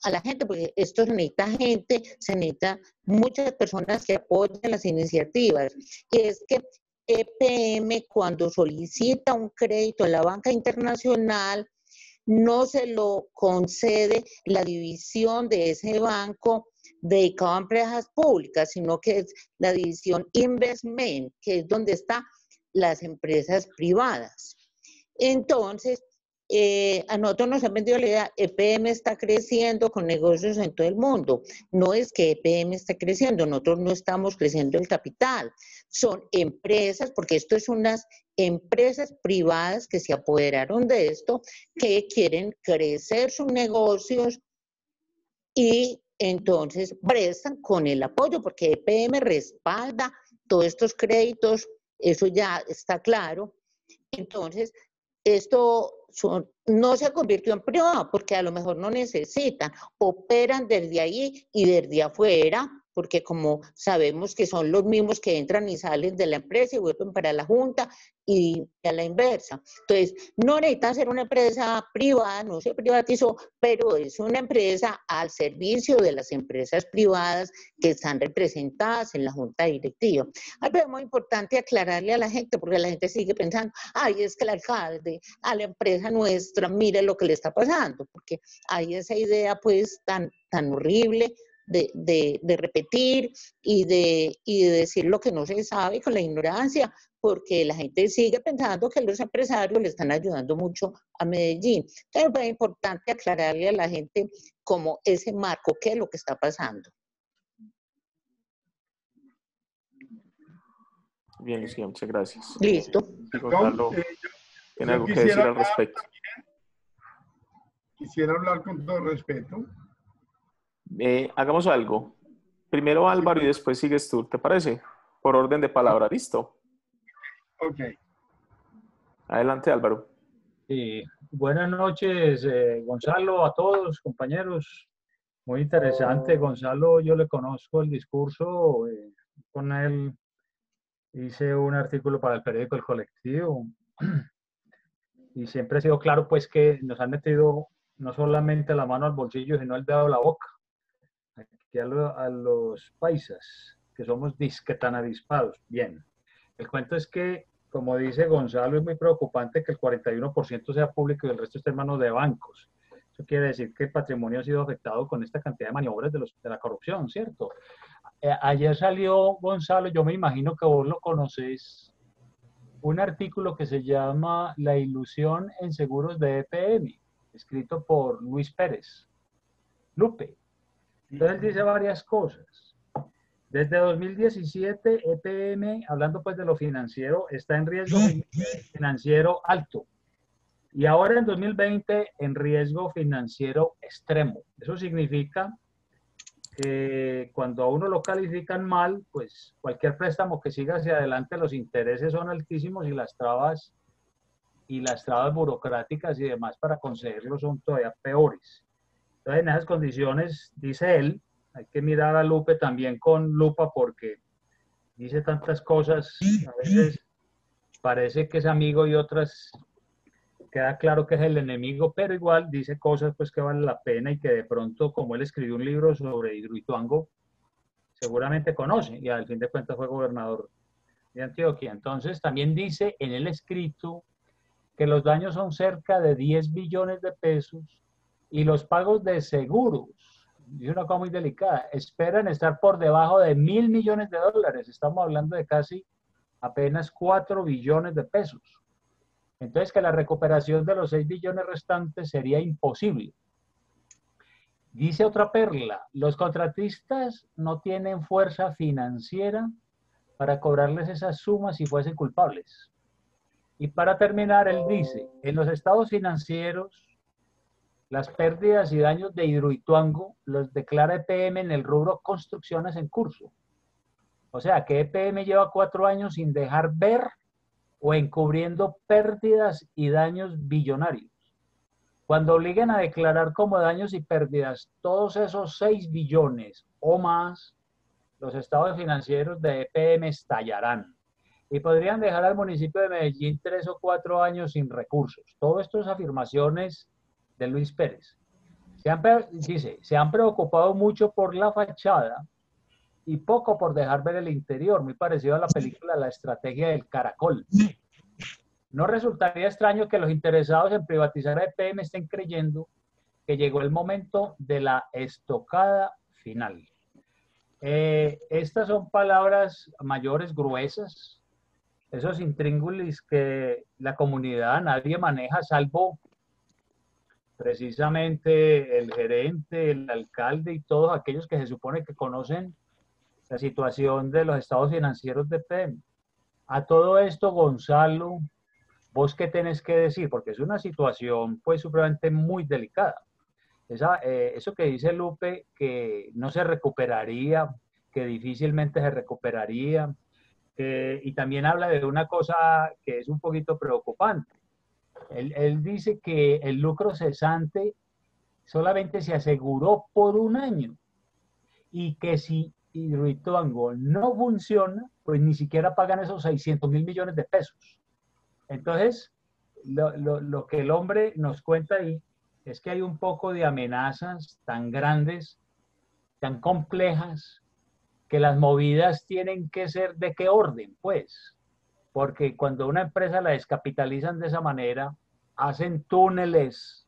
a la gente, porque esto se necesita gente, se necesita muchas personas que apoyen las iniciativas. Y es que EPM, cuando solicita un crédito en la banca internacional, no se lo concede la división de ese banco dedicado a empresas públicas, sino que es la división Investment, que es donde están las empresas privadas. Entonces, a nosotros nos han vendido la idea, EPM está creciendo con negocios en todo el mundo. No es que EPM esté creciendo, nosotros no estamos creciendo el capital. Son empresas, porque esto es unas empresas privadas que se apoderaron de esto, que quieren crecer sus negocios y entonces prestan con el apoyo, porque EPM respalda todos estos créditos, eso ya está claro. Entonces, esto no se convirtió en privado porque a lo mejor no necesitan, operan desde ahí y desde afuera, porque como sabemos que son los mismos que entran y salen de la empresa y vuelven para la junta y a la inversa. Entonces, no necesitan ser una empresa privada, no se privatizó, pero es una empresa al servicio de las empresas privadas que están representadas en la junta directiva. Algo muy importante aclararle a la gente, porque la gente sigue pensando, ay, es que el alcalde, a la empresa nuestra, mire lo que le está pasando, porque hay esa idea pues tan horrible de repetir y de decir lo que no se sabe con la ignorancia, porque la gente sigue pensando que los empresarios le están ayudando mucho a Medellín. Entonces es importante aclararle a la gente como ese marco, qué es lo que está pasando. Bien, Lucía, muchas gracias. Listo. Gonzalo, ¿tiene algo que decir al respecto? Quisiera hablar con todo respeto. Hagamos algo. Primero Álvaro y después sigues tú, ¿te parece? Por orden de palabra, ¿listo? Ok. Adelante, Álvaro. Buenas noches, Gonzalo, a todos, compañeros. Muy interesante, Gonzalo, yo le conozco el discurso, con él hice un artículo para el periódico El Colectivo y siempre ha sido claro pues que nos han metido no solamente la mano al bolsillo, sino el dedo a la boca. Aquí a los paisas, que somos disque tan avispados. Bien, el cuento es que, como dice Gonzalo, es muy preocupante que el 41% sea público y el resto esté en manos de bancos. Eso quiere decir que el patrimonio ha sido afectado con esta cantidad de maniobras de la corrupción, ¿cierto? Ayer salió, Gonzalo, yo me imagino que vos lo conocés, un artículo que se llama La ilusión en seguros de EPM, escrito por Luis Pérez, Lupe. Entonces él dice varias cosas. Desde 2017, EPM, hablando pues de lo financiero, está en riesgo financiero alto. Y ahora en 2020, en riesgo financiero extremo. Eso significa que cuando a uno lo califican mal, pues cualquier préstamo que siga hacia adelante, los intereses son altísimos y las trabas burocráticas y demás para conseguirlo son todavía peores. Entonces, en esas condiciones, dice él, hay que mirar a Lupe también con lupa porque dice tantas cosas, a veces parece que es amigo y otras queda claro que es el enemigo, pero igual dice cosas pues que valen la pena y que de pronto, como él escribió un libro sobre Hidroituango, seguramente conoce y al fin de cuentas fue gobernador de Antioquia. Entonces también dice en el escrito que los daños son cerca de 10 billones de pesos y los pagos de seguros, es una cosa muy delicada, esperan estar por debajo de 1.000 millones de dólares. Estamos hablando de casi apenas 4 billones de pesos. Entonces, que la recuperación de los 6 billones restantes sería imposible. Dice otra perla, los contratistas no tienen fuerza financiera para cobrarles esas sumas si fuesen culpables. Y para terminar, él dice, en los estados financieros, las pérdidas y daños de Hidroituango los declara EPM en el rubro construcciones en curso. O sea, que EPM lleva 4 años sin dejar ver o encubriendo pérdidas y daños billonarios. Cuando obliguen a declarar como daños y pérdidas todos esos 6 billones o más, los estados financieros de EPM estallarán y podrían dejar al municipio de Medellín 3 o 4 años sin recursos. Todo esto es afirmaciones de Luis Pérez. Dice, se han preocupado mucho por la fachada y poco por dejar ver el interior, muy parecido a la película La Estrategia del Caracol. No resultaría extraño que los interesados en privatizar a EPM estén creyendo que llegó el momento de la estocada final. Estas son palabras mayores, gruesas, esos intríngulis que la comunidad nadie maneja, salvo precisamente el gerente, el alcalde y todos aquellos que se supone que conocen la situación de los estados financieros de EPM. A todo esto, Gonzalo, ¿vos qué tenés que decir? Porque es una situación pues supremamente muy delicada. Eso que dice Lupe, que no se recuperaría, que difícilmente se recuperaría, y también habla de una cosa que es un poquito preocupante. Él dice que el lucro cesante solamente se aseguró por 1 año y que si Hidroituango no funciona, pues ni siquiera pagan esos 600.000 millones de pesos. Entonces, lo que el hombre nos cuenta ahí es que hay un poco de amenazas tan grandes, tan complejas, que las movidas tienen que ser ¿de qué orden? Pues, porque cuando una empresa la descapitalizan de esa manera, hacen túneles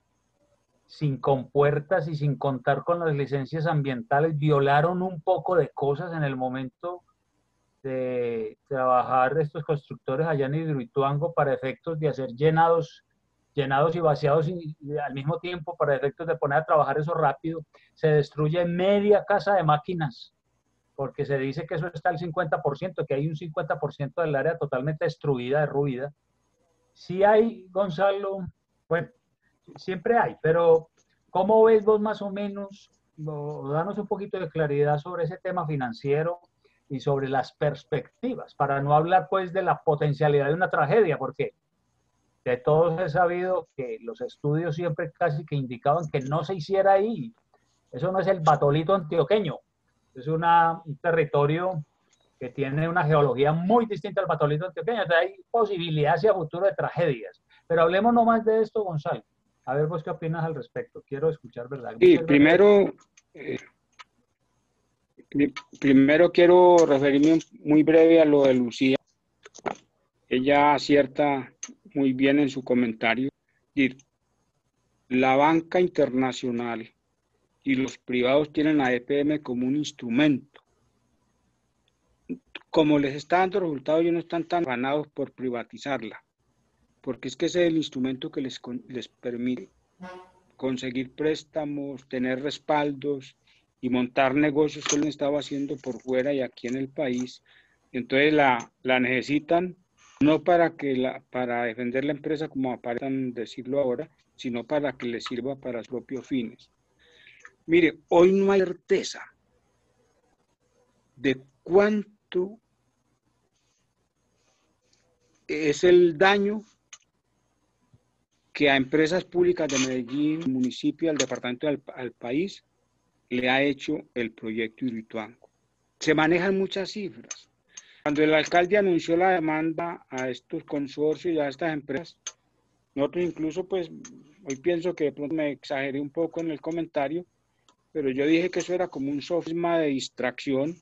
sin compuertas y sin contar con las licencias ambientales, violaron un poco de cosas en el momento de trabajar estos constructores allá en Hidroituango para efectos de hacer llenados y vaciados y al mismo tiempo para efectos de poner a trabajar eso rápido. Se destruye media casa de máquinas porque se dice que eso está al 50%, que hay un 50% del área totalmente destruida, derruida. Sí hay, Gonzalo, bueno, siempre hay, pero ¿cómo ves vos más o menos? Danos un poquito de claridad sobre ese tema financiero y sobre las perspectivas, para no hablar pues de la potencialidad de una tragedia, porque de todos he sabido que los estudios siempre casi que indicaban que no se hiciera ahí. Eso no es el Batolito antioqueño, es un territorio que tiene una geología muy distinta al Batolito antioqueño, entonces hay posibilidad hacia futuro de tragedias. Pero hablemos no más de esto, Gonzalo. A ver, vos qué opinas al respecto. Quiero escuchar, ¿verdad? Sí, primero quiero referirme muy breve a lo de Lucía. Ella acierta muy bien en su comentario. La banca internacional y los privados tienen a EPM como un instrumento. Como les está dando resultados, ellos no están tan ganados por privatizarla, porque es que ese es el instrumento que les permite conseguir préstamos, tener respaldos y montar negocios que él estaba haciendo por fuera y aquí en el país. Entonces la necesitan no para defender la empresa, como aparentan decirlo ahora, sino para que les sirva para sus propios fines. Mire, hoy no hay certeza de cuánto es el daño que a empresas públicas de Medellín, al municipio, al departamento, al país, le ha hecho el proyecto Hidroituango. Se manejan muchas cifras. Cuando el alcalde anunció la demanda a estos consorcios y a estas empresas, nosotros incluso, pues, hoy pienso que de pronto me exageré un poco en el comentario, pero yo dije que eso era como un sofisma de distracción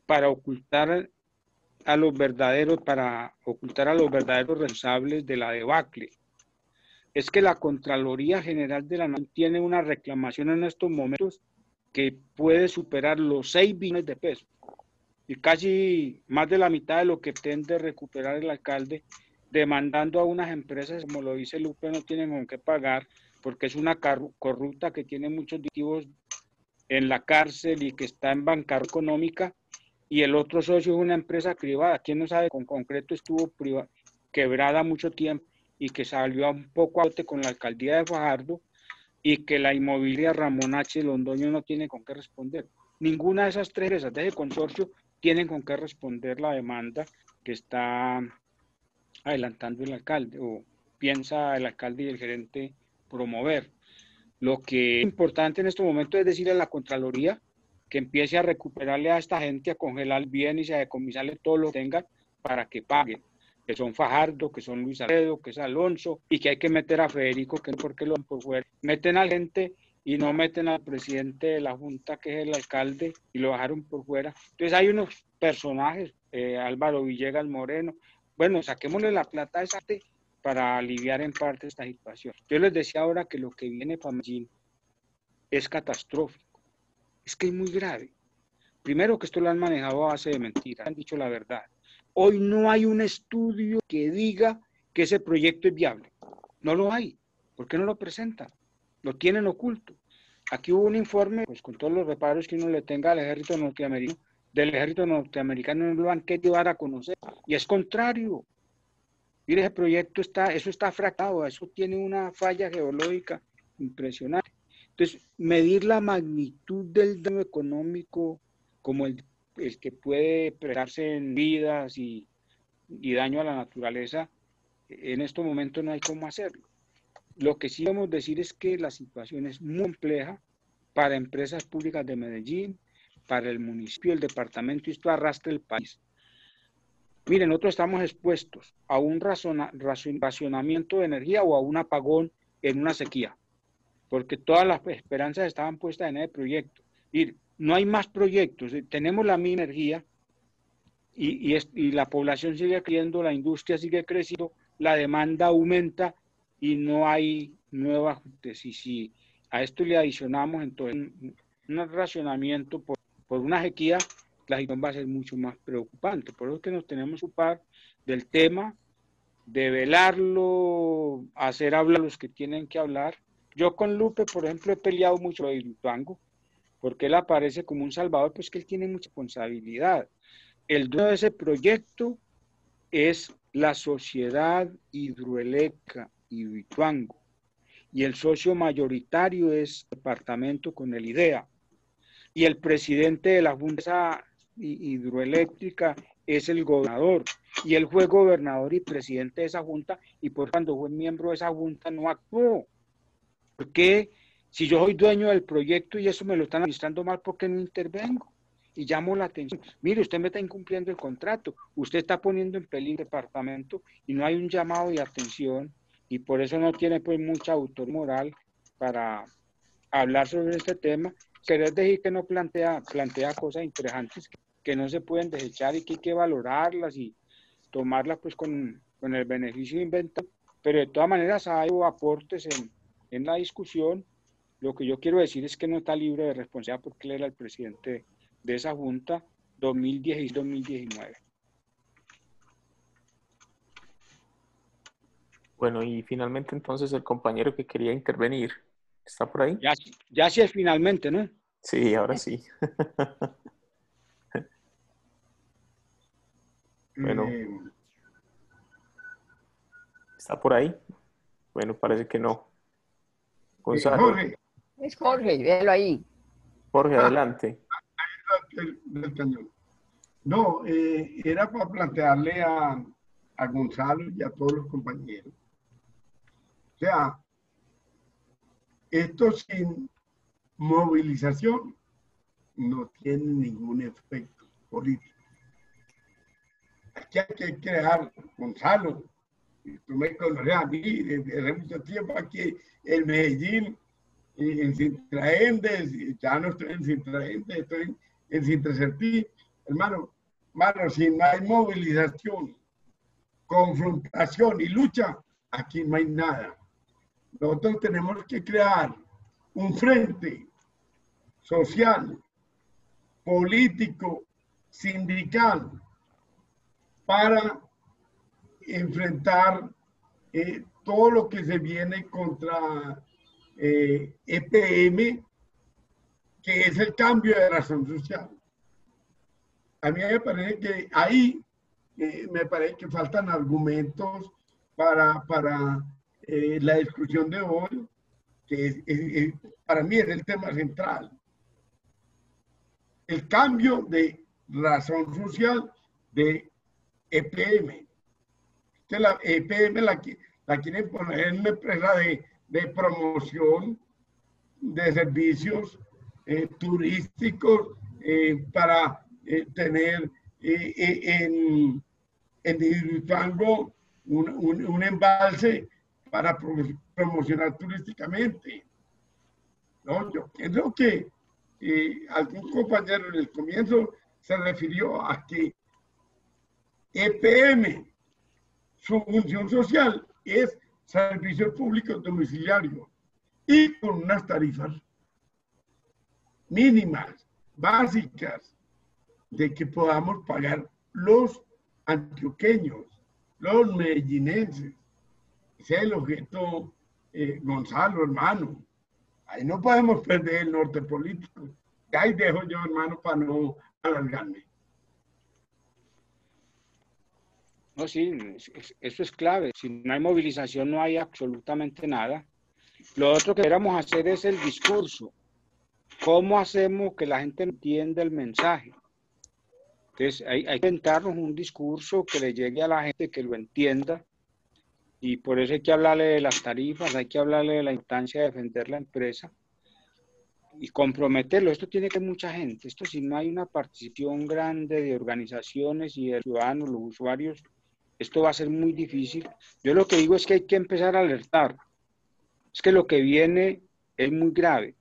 para ocultar a los verdaderos responsables de la debacle. Es que la Contraloría General de la Nación tiene una reclamación en estos momentos que puede superar los 6 billones de pesos y casi más de la mitad de lo que pretende recuperar el alcalde demandando a unas empresas, como lo dice Lupe, no tienen con qué pagar, porque es una corrupta que tiene muchos directivos en la cárcel y que está en bancarrota económica, y el otro socio es una empresa privada. ¿Quién no sabe? Con concreto estuvo quebrada mucho tiempo y que salió un poco a bote con la alcaldía de Fajardo, y que la inmobiliaria Ramón H. Londoño no tiene con qué responder. Ninguna de esas tres empresas de ese consorcio tienen con qué responder la demanda que está adelantando el alcalde, o piensa el alcalde y el gerente promover. Lo que es importante en este momento es decirle a la Contraloría que empiece a recuperarle a esta gente, a congelar el bien y a decomisarle todo lo que tengan para que paguen, que son Fajardo, que son Luis Alfredo, que es Alonso, y que hay que meter a Federico, que no porque lo ven por fuera. Meten a la gente y no meten al presidente de la Junta, que es el alcalde, y lo bajaron por fuera. Entonces hay unos personajes, Álvaro Villegas Moreno, bueno, saquémosle la plata a esa gente para aliviar en parte esta situación. Yo les decía ahora que lo que viene para Medellín es catastrófico, es que es muy grave. Primero, que esto lo han manejado a base de mentiras, han dicho la verdad. Hoy no hay un estudio que diga que ese proyecto es viable. No lo hay. ¿Por qué no lo presentan? Lo tienen oculto. Aquí hubo un informe, pues con todos los reparos que uno le tenga al ejército norteamericano, del ejército norteamericano, no lo han querido dar a conocer. Y es contrario. Mire, ese proyecto eso está fracasado, eso tiene una falla geológica impresionante. Entonces, medir la magnitud del daño económico como el que puede prestarse en vidas y daño a la naturaleza, en estos momentos no hay cómo hacerlo. Lo que sí podemos decir es que la situación es muy compleja para empresas públicas de Medellín, para el municipio, el departamento, y esto arrastra el país. Miren, nosotros estamos expuestos a un racionamiento de energía o a un apagón en una sequía, porque todas las esperanzas estaban puestas en ese proyecto. Y no hay más proyectos, tenemos la misma energía y la población sigue creciendo, la industria sigue creciendo, la demanda aumenta y no hay nueva ajustes. Y si a esto le adicionamos entonces un racionamiento por una sequía, la situación va a ser mucho más preocupante. Por eso es que nos tenemos que ocupar del tema, de velarlo, hacer hablar a los que tienen que hablar. Yo con Lupe, por ejemplo, he peleado mucho lo de Hidroituango, porque él aparece como un salvador, pues que él tiene mucha responsabilidad. El dueño de ese proyecto es la Sociedad Hidroeléctrica Hidroituango, y el socio mayoritario es el departamento con el IDEA, y el presidente de la Junta Hidroeléctrica es el gobernador, y él fue gobernador y presidente de esa junta, y por cuando fue miembro de esa junta no actuó. ¿Por qué? Si yo soy dueño del proyecto y eso me lo están administrando mal, ¿por qué no intervengo? Y llamo la atención. Mire, usted me está incumpliendo el contrato, usted está poniendo en peligro el departamento y no hay un llamado de atención, y por eso no tiene pues mucha autoridad moral para hablar sobre este tema. Querer decir que no plantea cosas interesantes que no se pueden desechar y que hay que valorarlas y tomarlas pues con el beneficio de invento, pero de todas maneras hay aportes en la discusión. Lo que yo quiero decir es que no está libre de responsabilidad porque él era el presidente de esa junta 2010 y 2019. Bueno, y finalmente entonces el compañero que quería intervenir, ¿está por ahí? Ya sí es finalmente, ¿no? Sí, ahora sí. Bueno, ¿está por ahí? Bueno, parece que no. Gonzalo. Jorge. Es Jorge, véalo ahí. Jorge, adelante. Del cañón. No, era para plantearle a Gonzalo y a todos los compañeros. O sea, esto sin movilización no tiene ningún efecto político. Aquí hay que crear, Gonzalo, tú me conoces a mí desde mucho tiempo aquí en Medellín, en Sintraendes, ya no estoy en Sintraendes, estoy en Sintracertí. Hermano, si no hay movilización, confrontación y lucha, aquí no hay nada. Nosotros tenemos que crear un frente social, político, sindical, para enfrentar todo lo que se viene contra EPM, que es el cambio de razón social. A mí me parece que ahí me parece que faltan argumentos para la discusión de hoy, que para mí es el tema central. El cambio de razón social de EPM. Que la EPM la quieren poner en una empresa de promoción de servicios turísticos para tener en Hidroituango un embalse para promocionar turísticamente. No, yo pienso que algún compañero en el comienzo se refirió a que EPM, su función social es servicios públicos domiciliarios y con unas tarifas mínimas, básicas, de que podamos pagar los antioqueños, los medellinenses. Ese es el objeto, Gonzalo, hermano. Ahí no podemos perder el norte político. Ahí dejo yo, hermano, para no alargarme. No, sí, eso es clave. Si no hay movilización, no hay absolutamente nada. Lo otro que queremos hacer es el discurso. ¿Cómo hacemos que la gente entienda el mensaje? Entonces, hay que inventarnos un discurso que le llegue a la gente, que lo entienda. Y por eso hay que hablarle de las tarifas, hay que hablarle de la importancia de defender la empresa y comprometerlo. Esto tiene que mucha gente. Esto, si no hay una participación grande de organizaciones y de ciudadanos, los usuarios, esto va a ser muy difícil. Yo lo que digo es que hay que empezar a alertar. Es que lo que viene es muy grave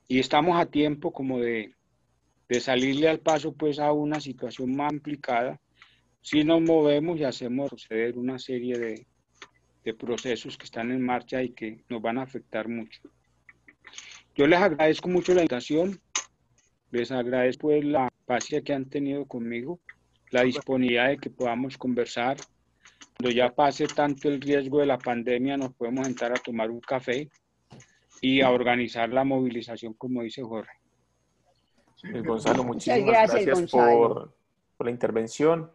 y estamos a tiempo como de salirle al paso pues a una situación más complicada si nos movemos y hacemos suceder una serie de procesos que están en marcha y que nos van a afectar mucho. Yo les agradezco mucho la invitación, les agradezco pues la paciencia que han tenido conmigo, la disponibilidad de que podamos conversar. Cuando ya pase tanto el riesgo de la pandemia, nos podemos sentar a tomar un café y a organizar la movilización, como dice Jorge. Gonzalo, muchísimas gracias Gonzalo. por la intervención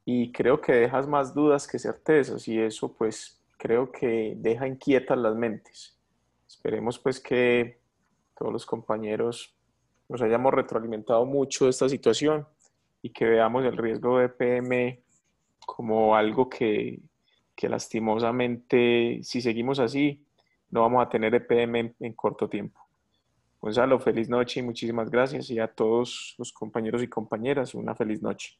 y creo que dejas más dudas que certezas y eso pues creo que deja inquietas las mentes. Esperemos pues que todos los compañeros nos hayamos retroalimentado mucho de esta situación y que veamos el riesgo de EPM como algo que lastimosamente, si seguimos así, no vamos a tener EPM en corto tiempo. Gonzalo, feliz noche y muchísimas gracias. Y a todos los compañeros y compañeras, una feliz noche.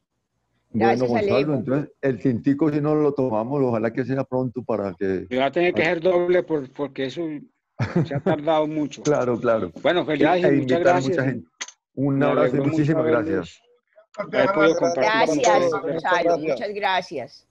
Gracias, bueno, Gonzalo, Alejo. entonces el tintico si no lo tomamos, ojalá que sea pronto para que... Va a tener que ser doble porque eso se ha tardado mucho. Claro, claro. Bueno, felicidades y muchas gracias. Mucha gente. Un abrazo y muchísimas gracias. Haber podido compartir con Gracias, ustedes. Gonzalo. Muchas gracias.